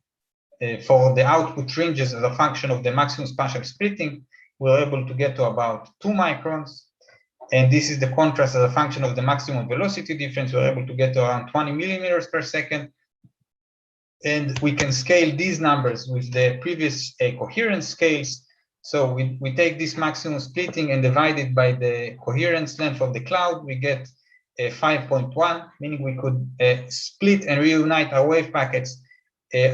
Speaker 5: output ranges as a function of the maximum spatial splitting. We're able to get to about 2 microns, and this is the contrast as a function of the maximum velocity difference. We're able to get to around 20 millimeters per second, and we can scale these numbers with the previous coherence scales. So we take this maximum splitting and divide it by the coherence length of the cloud. We get 5.1, meaning we could split and reunite our wave packets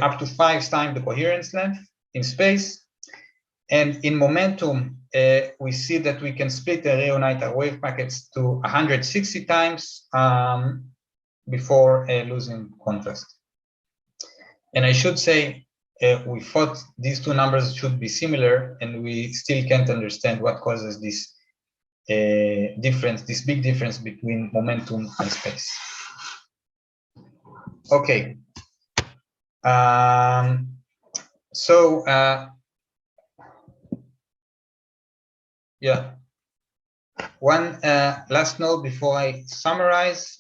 Speaker 5: up to 5 times the coherence length in space. And in momentum, we see that we can split and reunite our wave packets to 160 times before losing contrast. And I should say, we thought these two numbers should be similar, and we still can't understand what causes this difference, this big difference between momentum and space. Okay. Yeah. One last note before I summarize.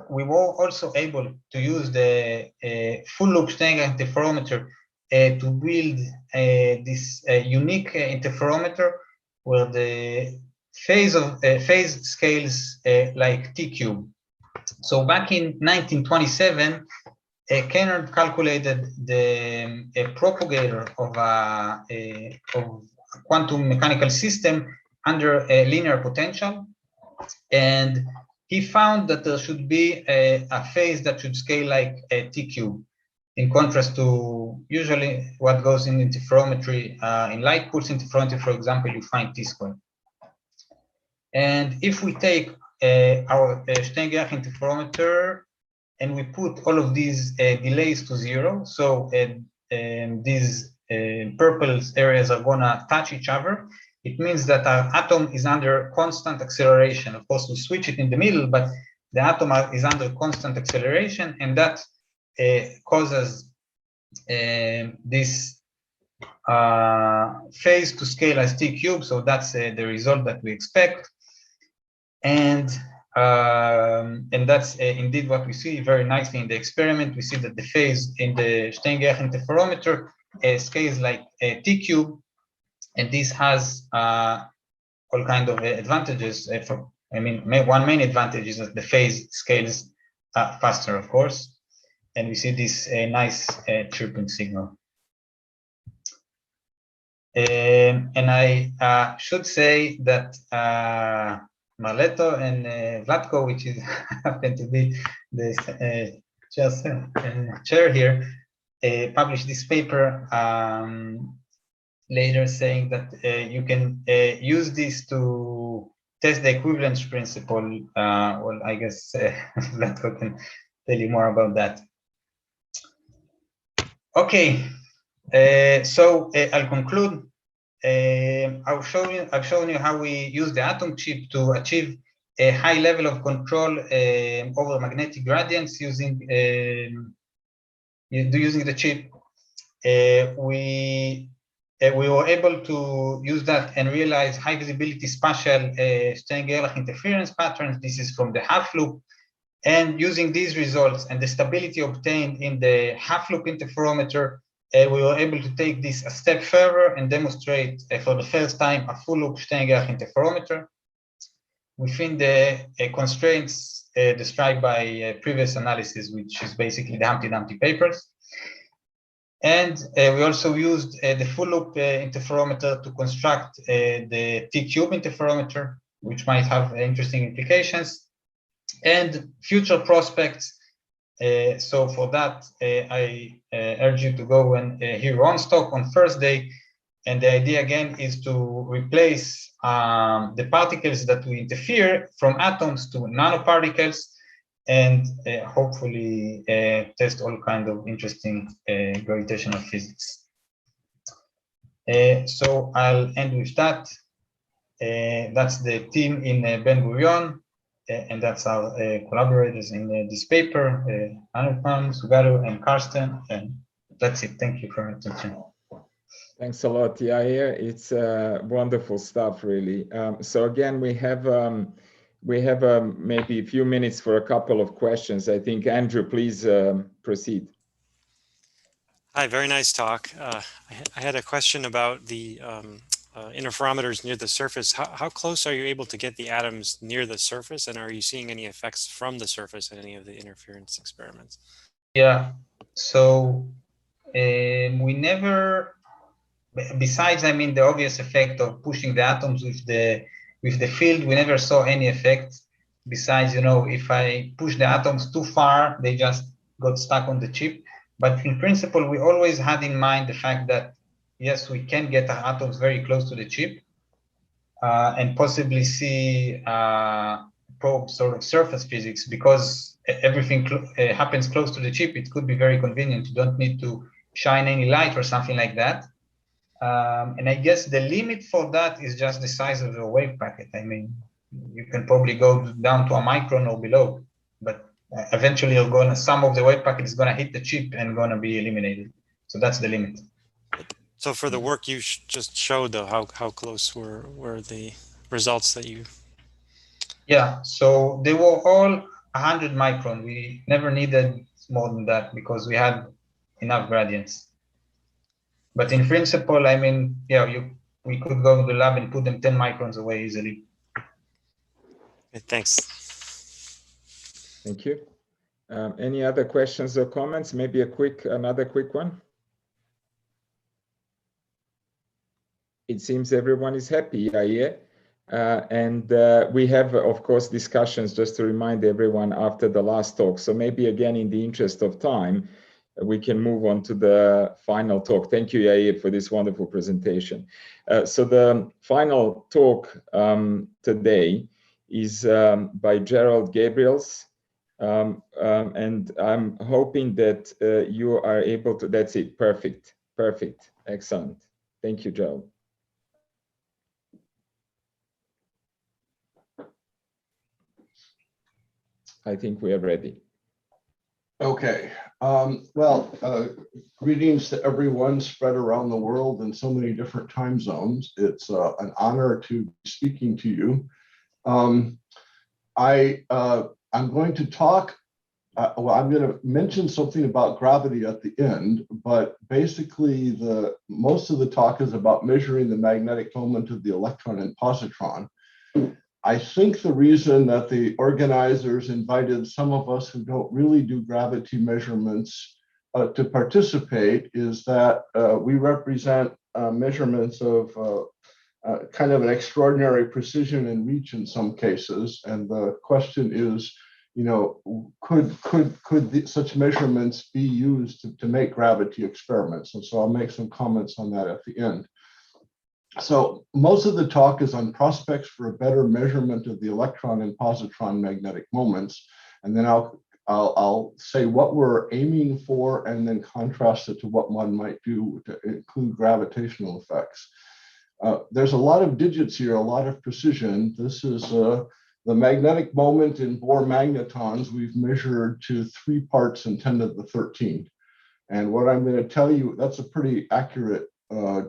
Speaker 5: We were also able to use the full loop Stenge interferometer to build this unique interferometer where the phase scales like T cube. So back in 1927, Kenner calculated the propagator of a quantum mechanical system under a linear potential, and he found that there should be a phase that should scale like a T cube. in contrast to usually what goes in interferometry. In light pulse interferometry, for example, you find T-squared. And if we take our Stenge interferometer and we put all of these delays to 0, so these purple areas are gonna touch each other, it means that our atom is under constant acceleration. Of course, we switch it in the middle, but the atom is under constant acceleration, and that causes this phase to scale as t cubed. So that's the result that we expect, and that's indeed what we see very nicely in the experiment. We see that the phase in the Stenge interferometer scales like t cubed, and this has all kind of advantages. One main advantage is that the phase scales faster, of course, and we see this nice chirping signal. And I should say that Marleto and Vlatko, which is happen to be the chair here, published this paper later, saying that you can use this to test the equivalence principle. Well, I guess Vlatko can tell you more about that. Okay, so I'll conclude. I've shown you how we use the atom chip to achieve a high level of control over magnetic gradients using the chip. We were able to use that and realize high visibility spatial Stern-Gerlach interference patterns. This is from the half loop. And using these results and the stability obtained in the half loop interferometer, we were able to take this a step further and demonstrate for the first time a full loop Stenge interferometer within the constraints described by previous analysis, which is basically the Humpty Dumpty papers. And we also used the full loop interferometer to construct the T-cube interferometer, which might have interesting implications and future prospects. So for that, I urge you to go and hear Ron's talk on Thursday. And the idea again is to replace the particles that we interfere from atoms to nanoparticles, and hopefully test all kinds of interesting gravitational physics. So I'll end with that. That's the team in Ben Gurion. And that's our collaborators in this paper, Anupam, Sugaru, and Karsten. And that's it. Thank you for your attention.
Speaker 1: Thanks a lot, Yair. It's wonderful stuff, really. So again, we have maybe a few minutes for a couple of questions. I think, Andrew, please proceed.
Speaker 6: Hi, very nice talk. I had a question about the interferometers near the surface. How close are you able to get the atoms near the surface, and are you seeing any effects from the surface in any of the interference experiments?
Speaker 5: Yeah, so we never, besides, I mean, the obvious effect of pushing the atoms with the field, we never saw any effect. Besides, you know, if I push the atoms too far, they just got stuck on the chip. But in principle, we always had in mind the fact that yes, we can get our atoms very close to the chip and possibly see probe sort of surface physics, because everything happens close to the chip. It could be very convenient. You don't need to shine any light or something like that. And I guess the limit for that is just the size of the wave packet. I mean, you can probably go down to a micron or below, but eventually some of the wave packet is gonna hit the chip and gonna be eliminated. So that's the limit.
Speaker 6: So for the work you just showed, though, how close were the results that you?
Speaker 5: Yeah, so they were all 100 micron. We never needed more than that because we had enough gradients. But in principle, I mean, yeah, we could go to the lab and put them 10 microns away easily.
Speaker 6: Okay, thanks.
Speaker 1: Thank you. Any other questions or comments? Maybe another quick one. It seems everyone is happy, Yair. And we have, of course, discussions, just to remind everyone, after the last talk. So maybe again, in the interest of time, we can move on to the final talk. Thank you, Yair, for this wonderful presentation. So the final talk today is by Gerald Gabriele. And I'm hoping that you are able to, that's it, perfect, perfect, excellent. Thank you, Gerald. I think we are ready.
Speaker 7: Okay, greetings to everyone spread around the world in so many different time zones. It's an honor to be speaking to you. I'm going to talk, I'm going to mention something about gravity at the end, but basically most of the talk is about measuring the magnetic moment of the electron and positron. I think the reason that the organizers invited some of us who don't really do gravity measurements to participate is that we represent measurements of kind of an extraordinary precision and reach in some cases. And the question is, you know, could such measurements be used to make gravity experiments? And so I'll make some comments on that at the end. So most of the talk is on prospects for a better measurement of the electron and positron magnetic moments. And then I'll say what we're aiming for and then contrast it to what one might do to include gravitational effects. There's a lot of digits here, a lot of precision. This is the magnetic moment in Bohr magnetons we've measured to 3 parts in 10 to the 13th. And what I'm going to tell you, that's a pretty accurate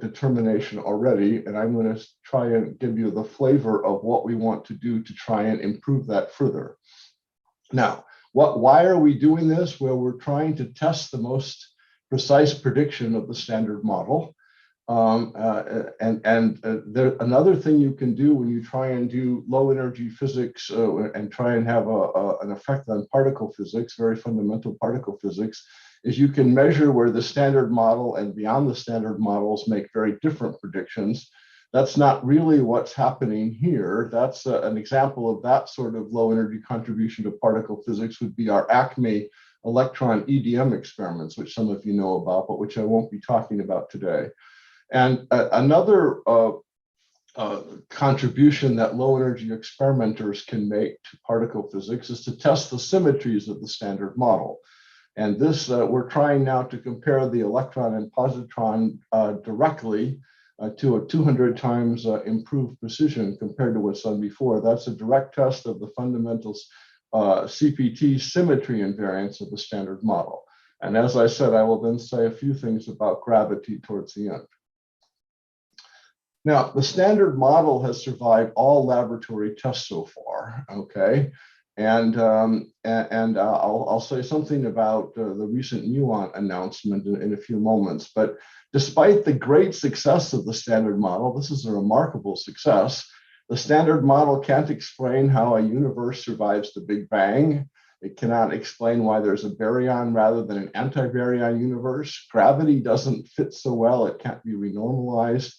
Speaker 7: determination already, and I'm going to try and give you the flavor of what we want to do to try and improve that further. Now, why are we doing this? Well, we're trying to test the most precise prediction of the standard model. Another thing you can do when you try and do low energy physics and try and have an effect on particle physics, very fundamental particle physics, is you can measure where the standard model and beyond the standard models make very different predictions. That's not really what's happening here. That's an example of that sort of low energy contribution to particle physics would be our ACME electron EDM experiments, which some of you know about, but which I won't be talking about today. And another contribution that low energy experimenters can make to particle physics is to test the symmetries of the standard model. And this, we're trying now to compare the electron and positron directly to a 200 times improved precision compared to what's done before. That's a direct test of the fundamentals CPT symmetry invariance of the standard model. And as I said, I will then say a few things about gravity towards the end. Now, the standard model has survived all laboratory tests so far, okay? And I'll say something about the recent muon announcement in a few moments. But despite the great success of the standard model, this is a remarkable success. The standard model can't explain how a universe survives the Big Bang. It cannot explain why there's a baryon rather than an antibaryon universe. Gravity doesn't fit so well, it can't be renormalized.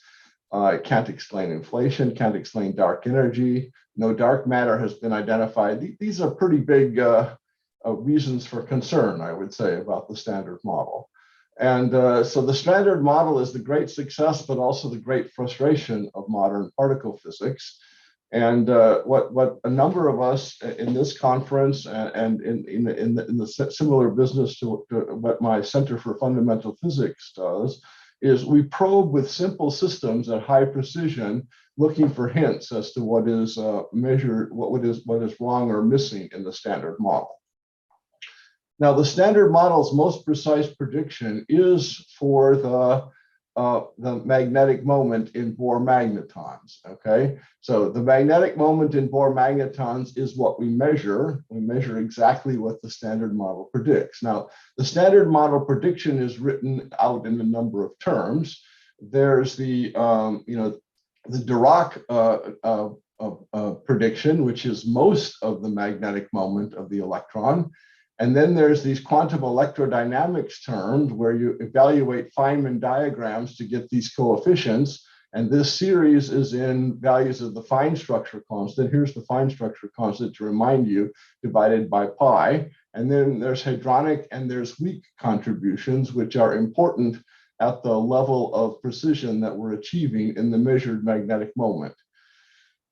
Speaker 7: It can't explain inflation, can't explain dark energy. No dark matter has been identified. These are pretty big reasons for concern, I would say, about the standard model. And so the standard model is the great success, but also the great frustration of modern particle physics. And what a number of us in this conference and in the similar business to what my Center for Fundamental Physics does is we probe with simple systems at high precision, looking for hints as to what is measured, what is wrong or missing in the standard model. Now, the standard model's most precise prediction is for the magnetic moment in Bohr magnetons, okay? So the magnetic moment in Bohr magnetons is what we measure. We measure exactly what the standard model predicts. Now, the standard model prediction is written out in a number of terms. There's the, the Dirac prediction, which is most of the magnetic moment of the electron. And then there's these quantum electrodynamics terms where you evaluate Feynman diagrams to get these coefficients. And this series is in values of the fine structure constant. Here's the fine structure constant to remind you, divided by pi. And then there's hadronic and there's weak contributions, which are important at the level of precision that we're achieving in the measured magnetic moment.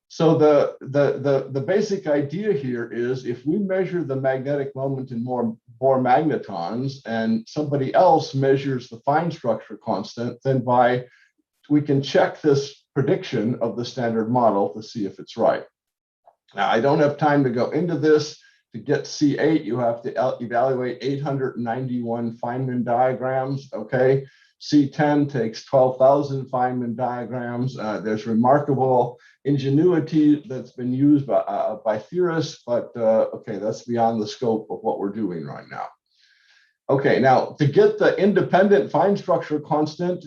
Speaker 7: So the basic idea here is if we measure the magnetic moment in Bohr magnetons and somebody else measures the fine structure constant, then we can check this prediction of the standard model to see if it's right. Now, I don't have time to go into this. To get C8, you have to evaluate 891 Feynman diagrams, okay? C10 takes 12,000 Feynman diagrams. There's remarkable ingenuity that's been used by theorists, but okay, that's beyond the scope of what we're doing right now. Okay, now to get the independent fine structure constant,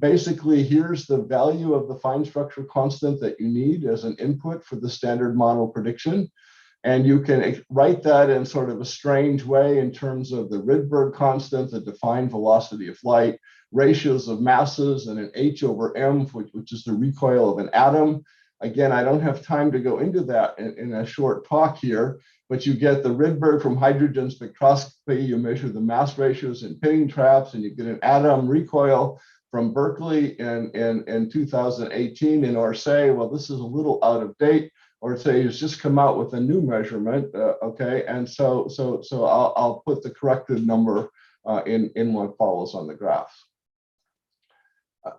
Speaker 7: basically here's the value of the fine structure constant that you need as an input for the standard model prediction. And you can write that in sort of a strange way in terms of the Rydberg constant, the defined velocity of light, ratios of masses, and an h/m, which is the recoil of an atom. Again, I don't have time to go into that in a short talk here, but you get the Rydberg from hydrogen spectroscopy. You measure the mass ratios in pinning traps, and you get an atom recoil from Berkeley in 2018 in Orsay. Well, this is a little out of date. Orsay has just come out with a new measurement, okay? And so I'll put the corrected number in what follows on the graph.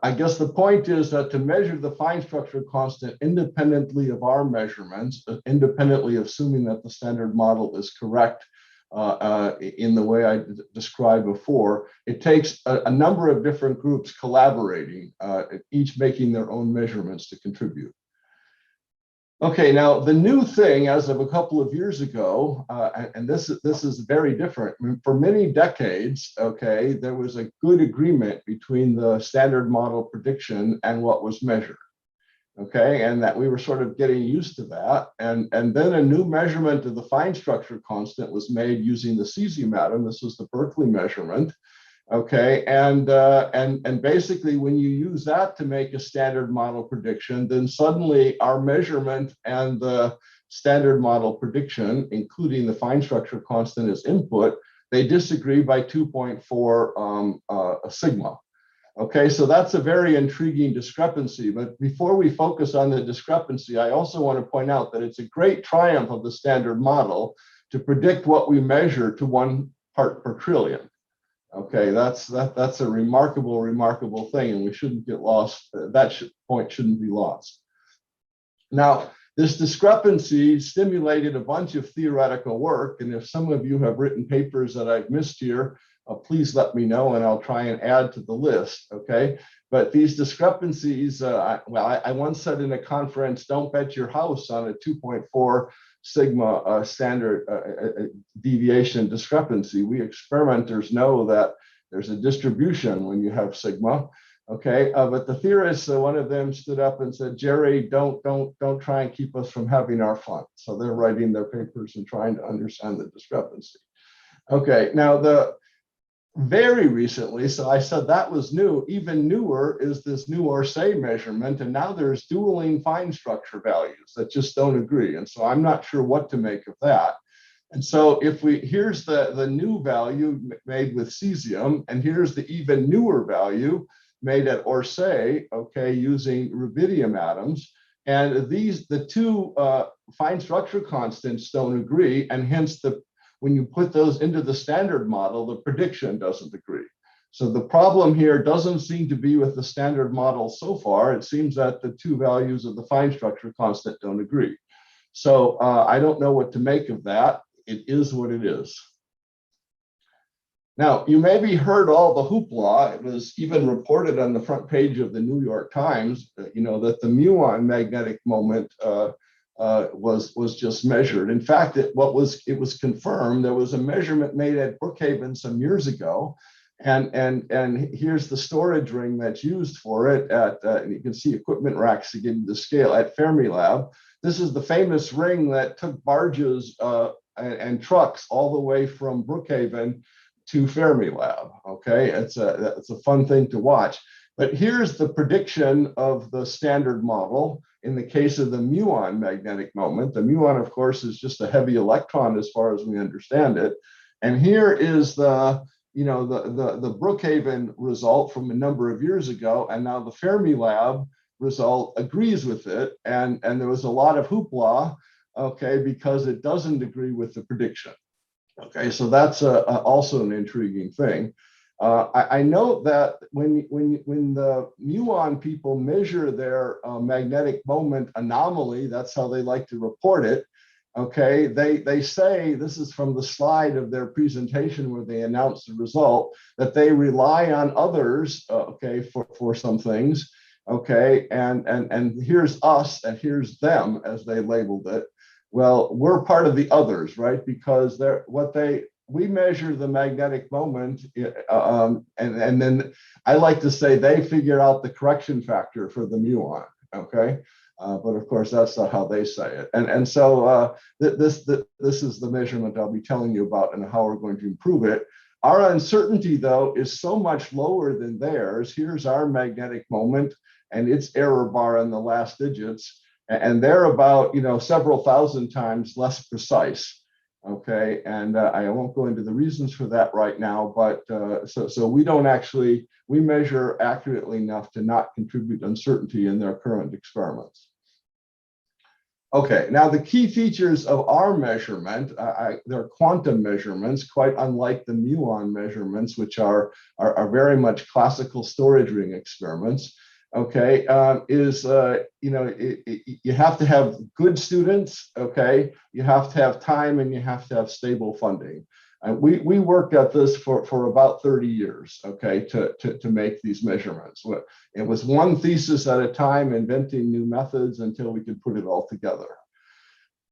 Speaker 7: I guess the point is that to measure the fine structure constant independently of our measurements, independently of assuming that the standard model is correct in the way I described before, it takes a number of different groups collaborating, each making their own measurements to contribute. Okay, now the new thing as of a couple of years ago, and this is very different. I mean, for many decades, okay, there was a good agreement between the standard model prediction and what was measured, okay, and that we were sort of getting used to that. And then a new measurement of the fine structure constant was made using the cesium atom. This was the Berkeley measurement. Okay, and basically when you use that to make a standard model prediction, then suddenly our measurement and the standard model prediction, including the fine structure constant as input, they disagree by 2.4 sigma. Okay, so that's a very intriguing discrepancy. But before we focus on the discrepancy, I also want to point out that it's a great triumph of the standard model to predict what we measure to 1 part per trillion. Okay, that's a remarkable thing, and we shouldn't get lost. That point shouldn't be lost. Now, this discrepancy stimulated a bunch of theoretical work, and if some of you have written papers that I've missed here, please let me know, and I'll try and add to the list. Okay, but these discrepancies, I once said in a conference, don't bet your house on a 2.4 sigma standard deviation discrepancy. We experimenters know that there's a distribution when you have sigma, okay? But the theorists, one of them stood up and said, Jerry, don't try and keep us from having our fun. So they're writing their papers and trying to understand the discrepancy. Okay, now very recently, so I said that was new. Even newer is this new Orsay measurement, and now there's dueling fine structure values that just don't agree. And so I'm not sure what to make of that. And so here's the new value made with cesium, and here's the even newer value made at Orsay, okay, using rubidium atoms. And the two fine structure constants don't agree, and hence when you put those into the standard model, the prediction doesn't agree. So the problem here doesn't seem to be with the standard model so far. It seems that the two values of the fine structure constant don't agree. So I don't know what to make of that. It is what it is. Now, you maybe heard all the hoopla. It was even reported on the front page of the New York Times, that the muon magnetic moment was just measured. In fact, it was confirmed. There was a measurement made at Brookhaven some years ago, and here's the storage ring that's used for it. And you can see equipment racks to give you the scale at Fermilab. This is the famous ring that took barges and trucks all the way from Brookhaven to Fermilab. Okay, it's a fun thing to watch. But here's the prediction of the standard model in the case of the muon magnetic moment. The muon, of course, is just a heavy electron as far as we understand it. And here is the Brookhaven result from a number of years ago, and now the Fermilab result agrees with it, and there was a lot of hoopla, okay, because it doesn't agree with the prediction. Okay, so that's also an intriguing thing. I note that when the muon people measure their magnetic moment anomaly, that's how they like to report it. Okay, they say, this is from the slide of their presentation where they announce the result, that they rely on others, okay, for some things. Okay, and here's us and here's them, as they labeled it. Well, we're part of the others, right? Because we measure the magnetic moment, and then I like to say they figure out the correction factor for the muon. Okay, but of course that's not how they say it. And so this is the measurement I'll be telling you about and how we're going to improve it. Our uncertainty, though, is so much lower than theirs. Here's our magnetic moment and its error bar in the last digits, and they're about several thousand times less precise. Okay, and I won't go into the reasons for that right now, but so we measure accurately enough to not contribute uncertainty in their current experiments. Okay, now the key features of our measurement, they're quantum measurements, quite unlike the muon measurements, which are very much classical storage ring experiments. Okay, you have to have good students, okay, you have to have time, and you have to have stable funding. We worked at this for about 30 years, okay, to make these measurements. It was one thesis at a time, inventing new methods until we could put it all together.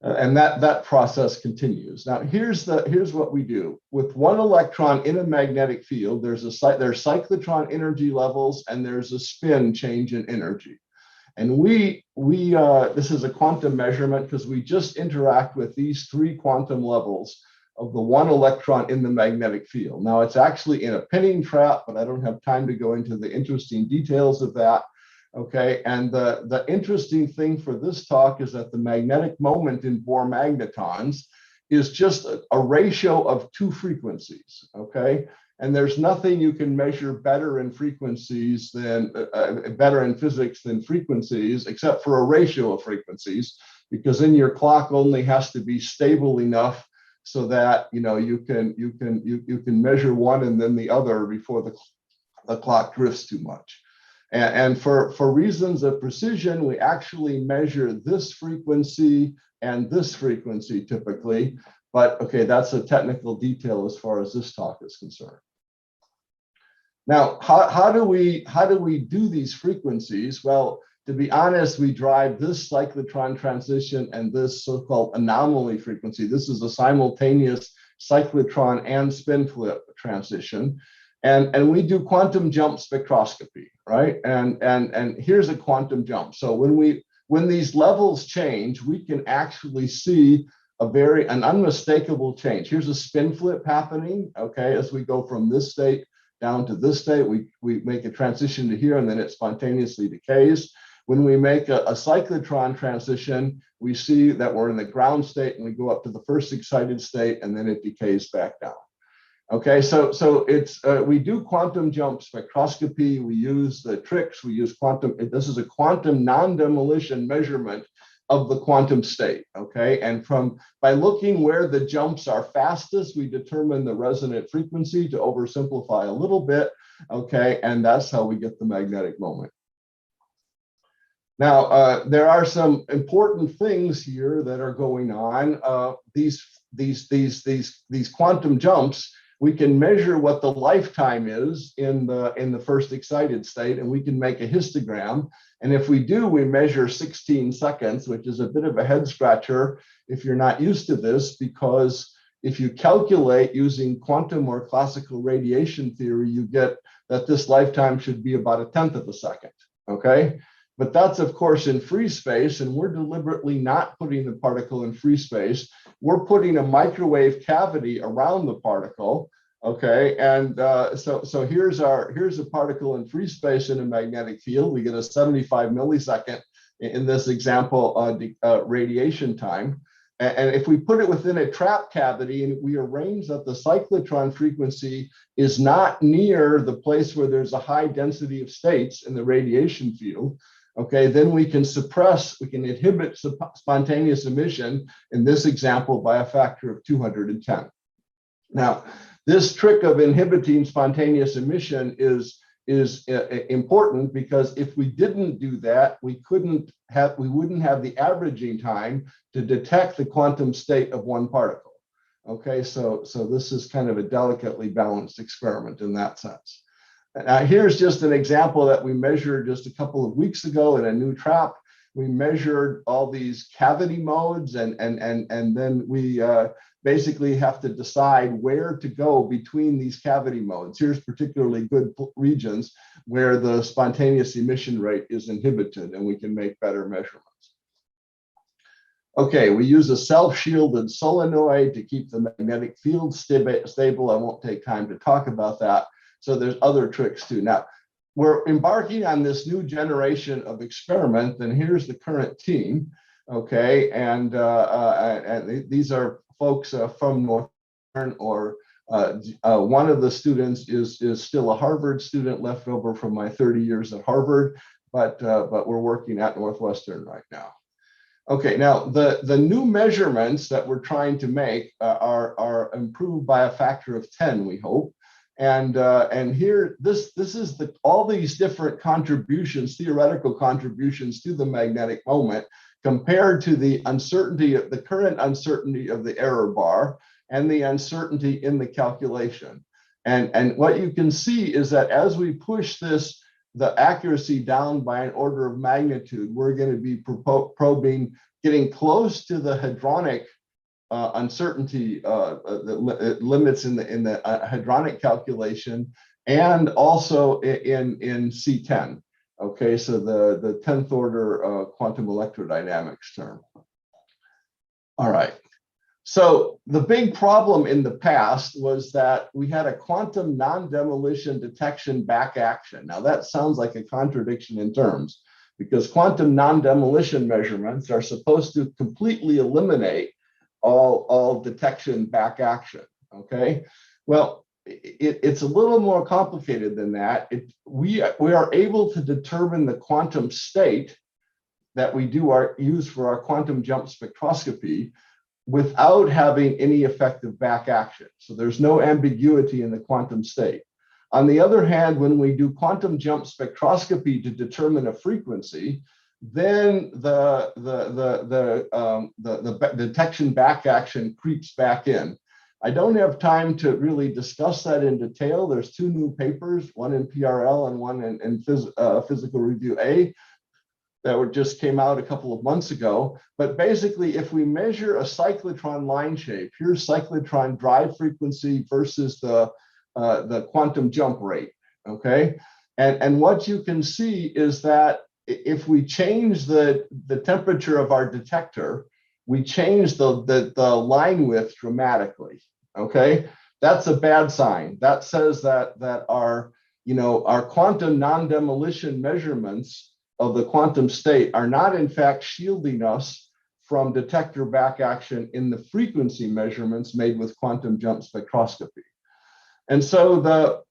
Speaker 7: And that process continues. Now, here's what we do. With one electron in a magnetic field, there's cyclotron energy levels, and there's a spin change in energy. And this is a quantum measurement because we just interact with these three quantum levels of the one electron in the magnetic field. Now, it's actually in a pinning trap, but I don't have time to go into the interesting details of that. Okay, and the interesting thing for this talk is that the magnetic moment in Bohr magnetons is just a ratio of two frequencies, okay? And there's nothing you can measure better in frequencies than, better in physics than frequencies, except for a ratio of frequencies, because then your clock only has to be stable enough so that you can measure one and then the other before the clock drifts too much. And for reasons of precision, we actually measure this frequency and this frequency typically, but okay, that's a technical detail as far as this talk is concerned. Now, how do we do these frequencies? Well, to be honest, we drive this cyclotron transition and this so-called anomaly frequency. This is a simultaneous cyclotron and spin flip transition. And we do quantum jump spectroscopy, right? And here's a quantum jump. So when these levels change, we can actually see an unmistakable change. Here's a spin flip happening, okay? As we go from this state down to this state, we make a transition to here, and then it spontaneously decays. When we make a cyclotron transition, we see that we're in the ground state, and we go up to the first excited state, and then it decays back down. Okay, so it's we do quantum jump spectroscopy. We use the tricks. We use quantum. This is a quantum non-demolition measurement of the quantum state. Okay, and by looking where the jumps are fastest, we determine the resonant frequency, to oversimplify a little bit. Okay, and that's how we get the magnetic moment. Now, there are some important things here that are going on. These quantum jumps, we can measure what the lifetime is in the first excited state, and we can make a histogram. And if we do, we measure 16 seconds, which is a bit of a head scratcher if you're not used to this, because if you calculate using quantum or classical radiation theory, you get that this lifetime should be about 1/10 of a second, okay? But that's, of course, in free space, and we're deliberately not putting the particle in free space. We're putting a microwave cavity around the particle, Okay, and so here's a particle in free space in a magnetic field. We get a 75 millisecond in this example radiation time. And if we put it within a trap cavity and we arrange that the cyclotron frequency is not near the place where there's a high density of states in the radiation field, okay, then we can inhibit spontaneous emission in this example by a factor of 210. Now, this trick of inhibiting spontaneous emission is important, because if we didn't do that, we wouldn't have the averaging time to detect the quantum state of one particle. Okay, so this is kind of a delicately balanced experiment in that sense. Now, here's just an example that we measured just a couple of weeks ago in a new trap. We measured all these cavity modes, and then we basically have to decide where to go between these cavity modes. Here's particularly good regions where the spontaneous emission rate is inhibited, and we can make better measurements. Okay, we use a self-shielded solenoid to keep the magnetic field stable. I won't take time to talk about that. So there's other tricks too. Now, we're embarking on this new generation of experiment, and here's the current team. Okay, and these are folks from Northwestern, or one of the students is still a Harvard student left over from my 30 years at Harvard, but we're working at Northwestern right now. Okay, now the new measurements that we're trying to make are improved by a factor of 10, we hope. And here, this is all these different contributions, theoretical contributions to the magnetic moment, compared to the current uncertainty of the error bar and the uncertainty in the calculation. And what you can see is that as we push the accuracy down by an order of magnitude, we're going to be probing, getting close to the hadronic uncertainty limits in the hadronic calculation, and also in C10. Okay, so the 10th order quantum electrodynamics term. All right. So the big problem in the past was that we had a quantum non-demolition detection back action. Now that sounds like a contradiction in terms, because quantum non-demolition measurements are supposed to completely eliminate all detection back action. Okay, well, it's a little more complicated than that. We are able to determine the quantum state that we use for our quantum jump spectroscopy without having any effective back action. So there's no ambiguity in the quantum state. On the other hand, when we do quantum jump spectroscopy to determine a frequency, then the detection back action creeps back in. I don't have time to really discuss that in detail. There's two new papers, one in PRL and one in Physical Review A, that just came out a couple of months ago. But basically, if we measure a cyclotron line shape, here's cyclotron drive frequency versus the quantum jump rate, okay? And what you can see is that if we change the temperature of our detector, we change the line width dramatically, okay? That's a bad sign. That says that our quantum non-demolition measurements of the quantum state are not in fact shielding us from detector back action in the frequency measurements made with quantum jump spectroscopy. And so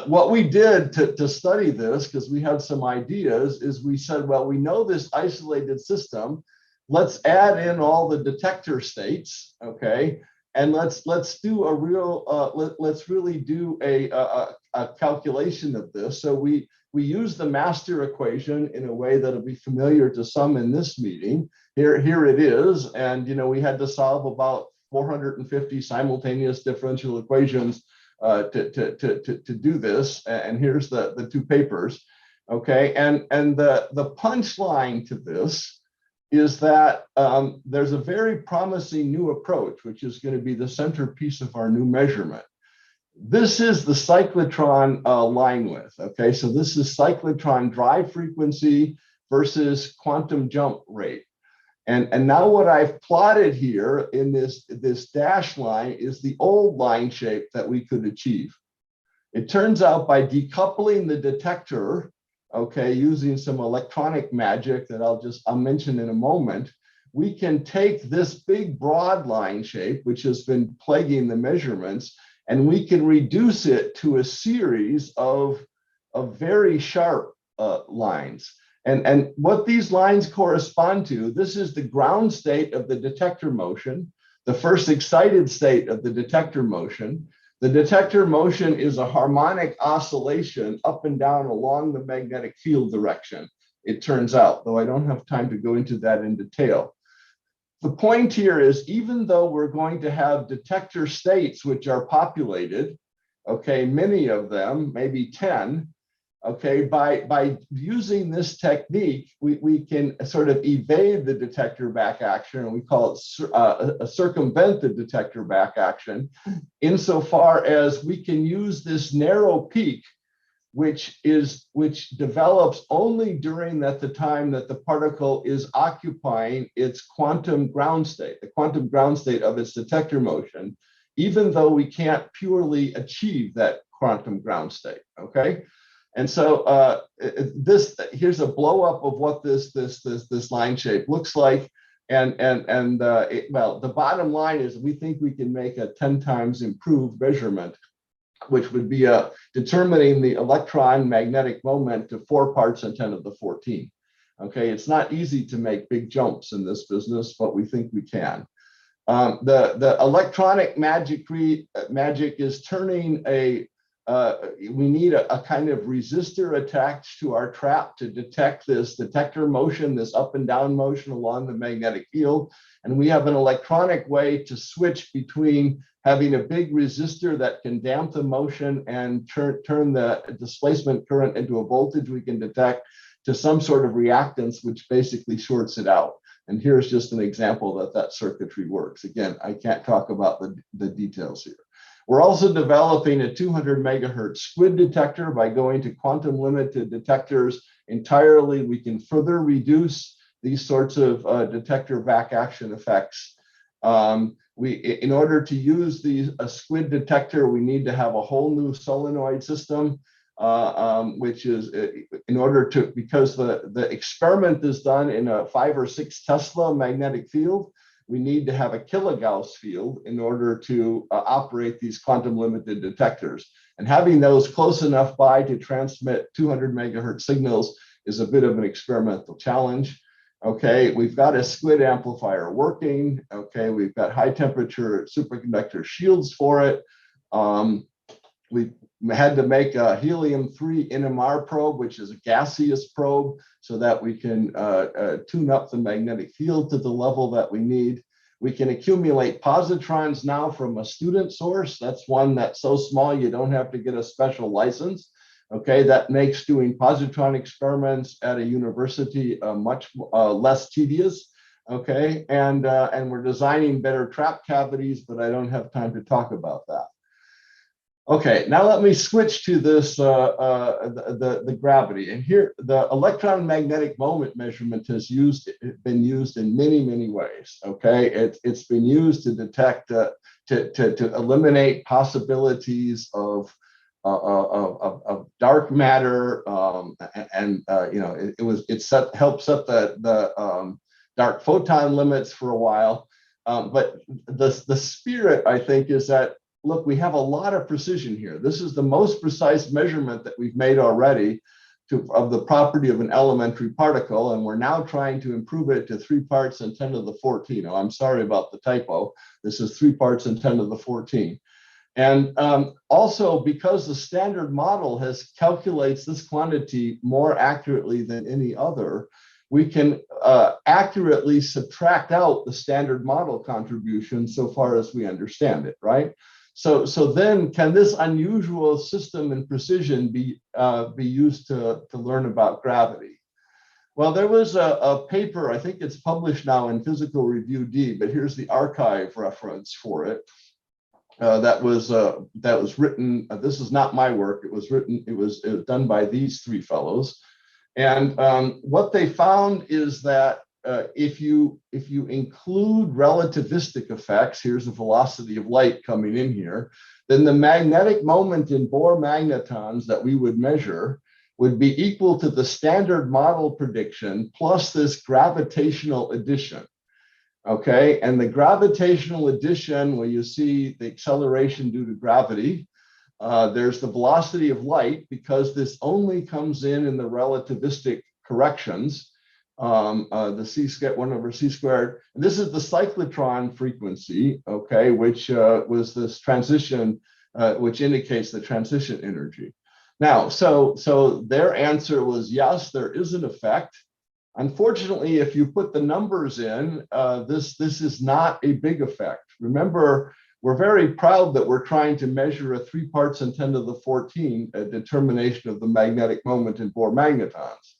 Speaker 7: what we did to study this, because we had some ideas, is we said, well, we know this isolated system. Let's add in all the detector states, okay? And let's do a real, let's really do a calculation of this. So we use the master equation in a way that'll be familiar to some in this meeting. Here it is, and we had to solve about 450 simultaneous differential equations to do this. And here's the two papers, okay? And the punchline to this is that there's a very promising new approach, which is going to be the centerpiece of our new measurement. This is the cyclotron line width, okay? So this is cyclotron drive frequency versus quantum jump rate. And now what I've plotted here in this dashed line is the old line shape that we could achieve. It turns out by decoupling the detector, okay, using some electronic magic that I'll mention in a moment, we can take this big broad line shape, which has been plaguing the measurements, and we can reduce it to a series of very sharp lines. And what these lines correspond to, this is the ground state of the detector motion, the first excited state of the detector motion. The detector motion is a harmonic oscillation up and down along the magnetic field direction, it turns out, though I don't have time to go into that in detail. The point here is, even though we're going to have detector states which are populated, okay, many of them, maybe 10, okay, by using this technique, we can sort of evade the detector back action, and we call it circumvent the detector back action, insofar as we can use this narrow peak, which develops only during the time that the particle is occupying its quantum ground state, the quantum ground state of its detector motion, even though we can't purely achieve that quantum ground state, okay? And so here's a blow up of what this line shape looks like. Well, the bottom line is we think we can make a 10 times improved measurement, which would be determining the electron magnetic moment to 4 parts in 10 to the 14. Okay, it's not easy to make big jumps in this business, but we think we can. The electronic magic is turning we need a kind of resistor attached to our trap to detect this detector motion, this up and down motion along the magnetic field. And we have an electronic way to switch between having a big resistor that can damp the motion and turn the displacement current into a voltage we can detect to some sort of reactance, which basically shorts it out. And here's just an example that circuitry works. Again, I can't talk about the details here. We're also developing a 200 megahertz Squid detector. By going to quantum limited detectors entirely, we can further reduce these sorts of detector back action effects. In order to use a Squid detector, we need to have a whole new solenoid system, which is because the experiment is done in a 5 or 6 Tesla magnetic field. We need to have a kilogauss field in order to operate these quantum limited detectors. And having those close enough by to transmit 200 megahertz signals is a bit of an experimental challenge. Okay, we've got a Squid amplifier working. Okay, we've got high temperature superconductor shields for it. We had to make a helium-3 NMR probe, which is a gaseous probe, so that we can tune up the magnetic field to the level that we need. We can accumulate positrons now from a student source. That's one that's so small you don't have to get a special license. Okay, that makes doing positron experiments at a university much less tedious. Okay, and we're designing better trap cavities, but I don't have time to talk about that. Okay, now let me switch to this, the gravity. And here, the electron magnetic moment measurement has been used in many, many ways, okay? It's been used to detect, to eliminate possibilities of dark matter, it helped set the dark photon limits for a while. But the spirit, I think, is that, look, we have a lot of precision here. This is the most precise measurement that we've made already of the property of an elementary particle, and we're now trying to improve it to 3 parts in 10 to the 14. Oh, I'm sorry about the typo. This is 3 parts in 10 to the 14. And also, because the standard model calculates this quantity more accurately than any other, we can accurately subtract out the standard model contribution so far as we understand it, right? So then, can this unusual system and precision be used to learn about gravity? Well, there was a paper, I think it's published now in Physical Review D, but here's the archive reference for it. That was written. This is not my work. It was done by these 3 fellows, and what they found is that if you include relativistic effects, here's the velocity of light coming in here, then the magnetic moment in Bohr magnetons that we would measure would be equal to the standard model prediction plus this gravitational addition. Okay, and the gravitational addition, where you see the acceleration due to gravity, there's the velocity of light, because this only comes in the relativistic corrections, the c squared 1 over c squared. And this is the cyclotron frequency, okay, which was this transition, which indicates the transition energy. Now, so their answer was yes, there is an effect. Unfortunately, if you put the numbers in, this is not a big effect. Remember, we're very proud that we're trying to measure a 3 parts in 10 to the 14 determination of the magnetic moment in Bohr magnetons.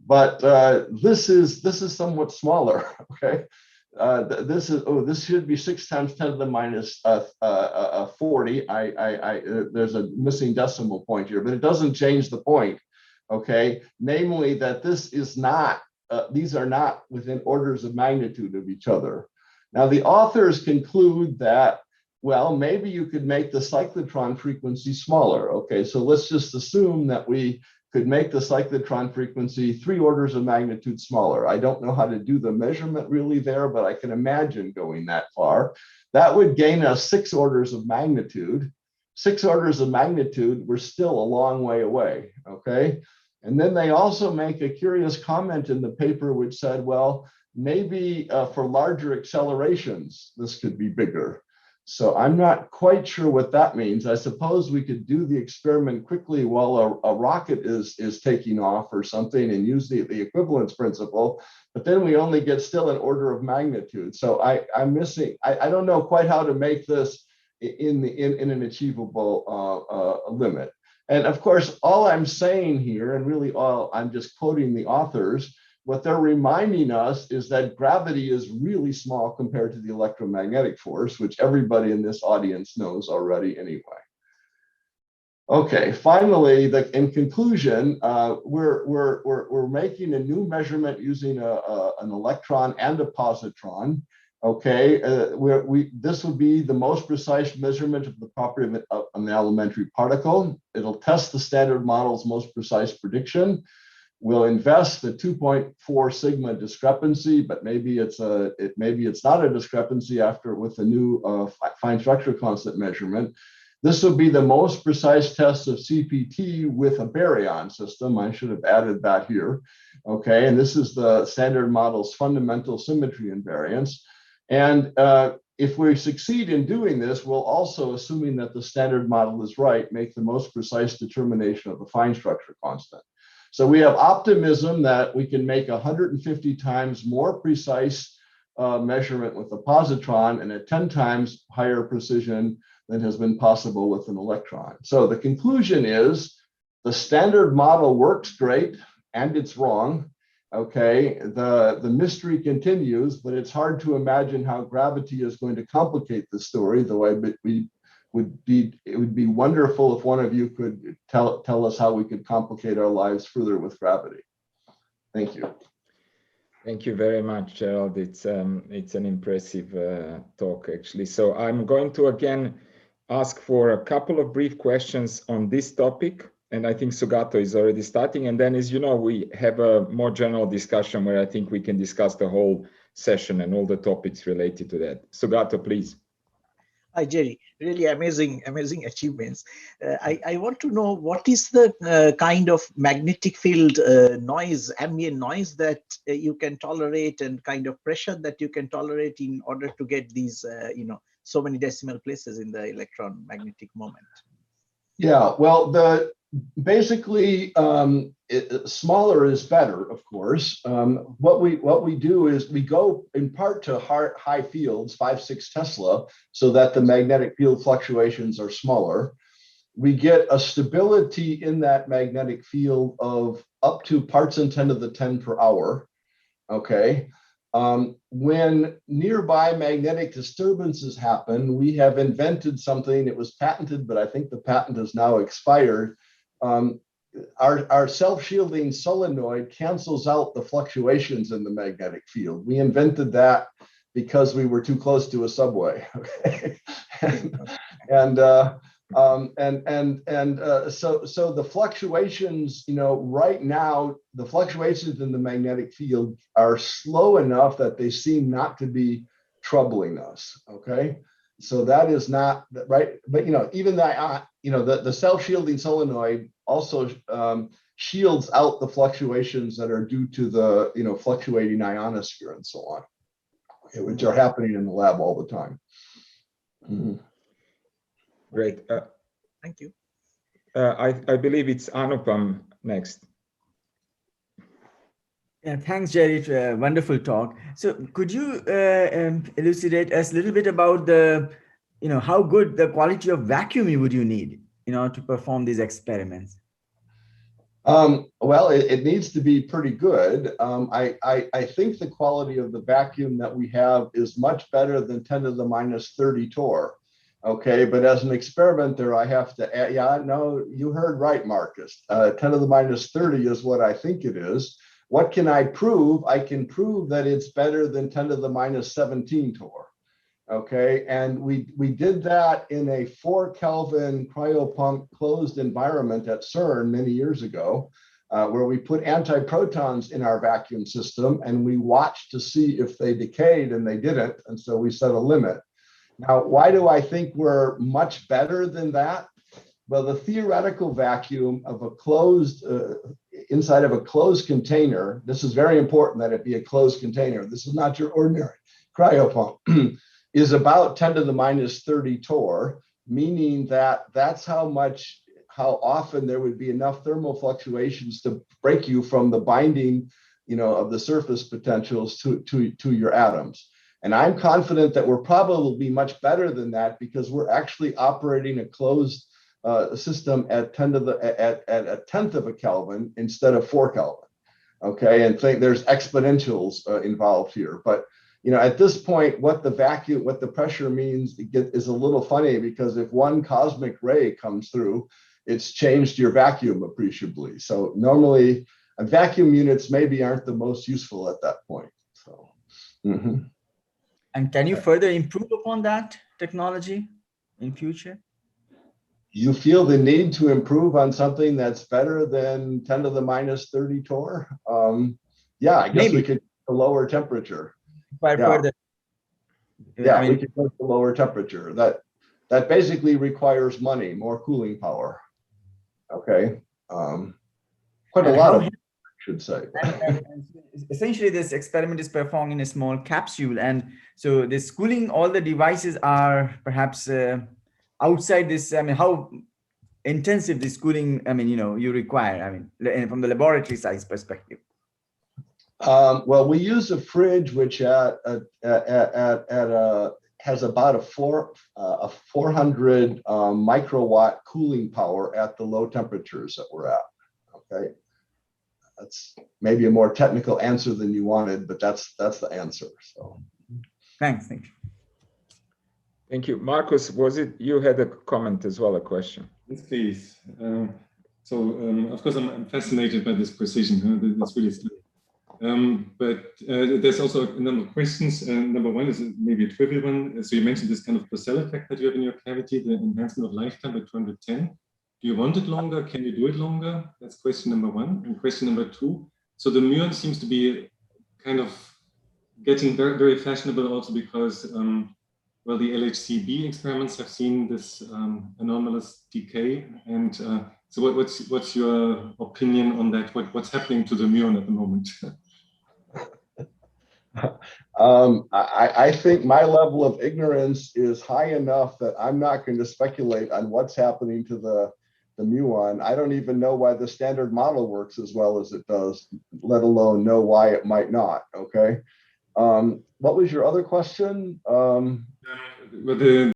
Speaker 7: But this is somewhat smaller. Okay, this should be 6 times 10 to the minus 40. There's a missing decimal point here, but it doesn't change the point. Okay, namely that this is not. These are not within orders of magnitude of each other. Now, the authors conclude that, well, maybe you could make the cyclotron frequency smaller. Okay, so let's just assume that we could make the cyclotron frequency 3 orders of magnitude smaller. I don't know how to do the measurement really there, but I can imagine going that far. That would gain us 6 orders of magnitude. 6 orders of magnitude, we're still a long way away, okay? And then they also make a curious comment in the paper which said, well, maybe for larger accelerations, this could be bigger. So I'm not quite sure what that means. I suppose we could do the experiment quickly while a rocket is taking off or something and use the equivalence principle, but then we only get still an order of magnitude. So I'm missing, I don't know quite how to make this in an achievable limit. And of course, all I'm saying here, and really all I'm just quoting the authors, what they're reminding us is that gravity is really small compared to the electromagnetic force, which everybody in this audience knows already anyway. Okay, finally, in conclusion, we're making a new measurement using an electron and a positron. Okay, this would be the most precise measurement of the property of an elementary particle. It'll test the standard model's most precise prediction. We'll invest the 2.4 sigma discrepancy, but maybe it's not a discrepancy with the new fine structure constant measurement. This will be the most precise test of CPT with a baryon system. I should have added that here. Okay, and this is the standard model's fundamental symmetry invariance. And if we succeed in doing this, we'll also, assuming that the standard model is right, make the most precise determination of the fine structure constant. So we have optimism that we can make 150 times more precise measurement with a positron and at 10 times higher precision than has been possible with an electron. So the conclusion is the standard model works great and it's wrong. Okay, the mystery continues, but it's hard to imagine how gravity is going to complicate the story, though it would be wonderful if one of you could tell us how we could complicate our lives further with gravity. Thank you.
Speaker 1: Thank you very much, Gerald. It's an impressive talk, actually. So I'm going to again ask for a couple of brief questions on this topic. And I think Sugato is already starting. And then, as you know, we have a more general discussion where I think we can discuss the whole session and all the topics related to that. Sugato, please.
Speaker 3: Hi, Jerry. Really amazing achievements. I want to know what is the kind of magnetic field noise, ambient noise that you can tolerate and kind of pressure that you can tolerate in order to get these, so many decimal places in the electron magnetic moment.
Speaker 7: Yeah, well, basically smaller is better, of course. What we do is we go in part to high fields, 5-6 Tesla, so that the magnetic field fluctuations are smaller. We get a stability in that magnetic field of up to parts in 10 to the 10 per hour. Okay. When nearby magnetic disturbances happen, we have invented something. It was patented, but I think the patent has now expired. our self-shielding solenoid cancels out the fluctuations in the magnetic field. We invented that because we were too close to a subway. Okay? So the fluctuations, right now, the fluctuations in the magnetic field are slow enough that they seem not to be troubling us. Okay, so that is not right. But even that, the self-shielding solenoid also shields out the fluctuations that are due to the fluctuating ionosphere and so on, which are happening in the lab all the time. Mm-hmm.
Speaker 1: Great.
Speaker 3: Thank you.
Speaker 1: I believe it's Anupam next.
Speaker 8: Yeah, thanks, Jared. Wonderful talk. So could you elucidate us a little bit about the, how good the quality of vacuum would you need, to perform these experiments?
Speaker 7: Well, it needs to be pretty good. I think the quality of the vacuum that we have is much better than 10 to the minus 30 torr. Okay, but as an experimenter, I have to add, no, you heard right, Marcus. 10 to the minus 30 is what I think it is. What can I prove? I can prove that it's better than 10 to the minus 17 torr. Okay, and we did that in a 4 Kelvin cryopump closed environment at CERN many years ago, where we put antiprotons in our vacuum system and we watched to see if they decayed, and they didn't, and so we set a limit. Now, why do I think we're much better than that? Well, the theoretical vacuum of a closed, inside of a closed container, this is very important that it be a closed container. This is not your ordinary cryopump, is about 10 to the minus 30 torr, meaning that that's how often there would be enough thermal fluctuations to break you from the binding, of the surface potentials to your atoms. And I'm confident that we're probably much better than that because we're actually operating a closed system at 10 to the at a tenth of a Kelvin instead of 4 Kelvin. Okay, and there's exponentials involved here. But at this point, what the pressure means is a little funny, because if one cosmic ray comes through, it's changed your vacuum appreciably. So normally, vacuum units maybe aren't the most useful at that point. So. Mm-hmm.
Speaker 8: And can you further improve upon that technology in future?
Speaker 7: You feel the need to improve on something that's better than 10 to the minus 30 torr? Yeah, I guess we could go to lower temperature.
Speaker 8: Further.
Speaker 7: Yeah, we could go to lower temperature. That basically requires money, more cooling power. Okay, quite a lot of, I should say.
Speaker 8: And essentially, this experiment is performed in a small capsule, and so this cooling, all the devices are perhaps outside this. I mean, how intensive this cooling? I mean, you require. I mean, from the laboratory size perspective.
Speaker 7: Well, we use a fridge which has about a 400 microwatt cooling power at the low temperatures that we're at. Okay, that's maybe a more technical answer than you wanted, but that's the answer. So,
Speaker 8: thanks. Thank you.
Speaker 1: Thank you, Markus. Was it you had a comment as well, a question?
Speaker 2: Yes, please. Of course, I'm fascinated by this precision. That's really stunning. But there's also a number of questions. Number one is maybe a trivial one. So you mentioned this kind of Purcell effect that you have in your cavity, the enhancement of lifetime at 210. Do you want it longer? Can you do it longer? That's question number one. And question number two. So the muon seems to be kind of getting very, very fashionable also because, well, the LHCb experiments have seen this anomalous decay. And so what's your opinion on that? What's happening to the muon at the moment?
Speaker 7: I think my level of ignorance is high enough that I'm not going to speculate on what's happening to the muon. I don't even know why the standard model works as well as it does, let alone know why it might not. Okay. What was your other question?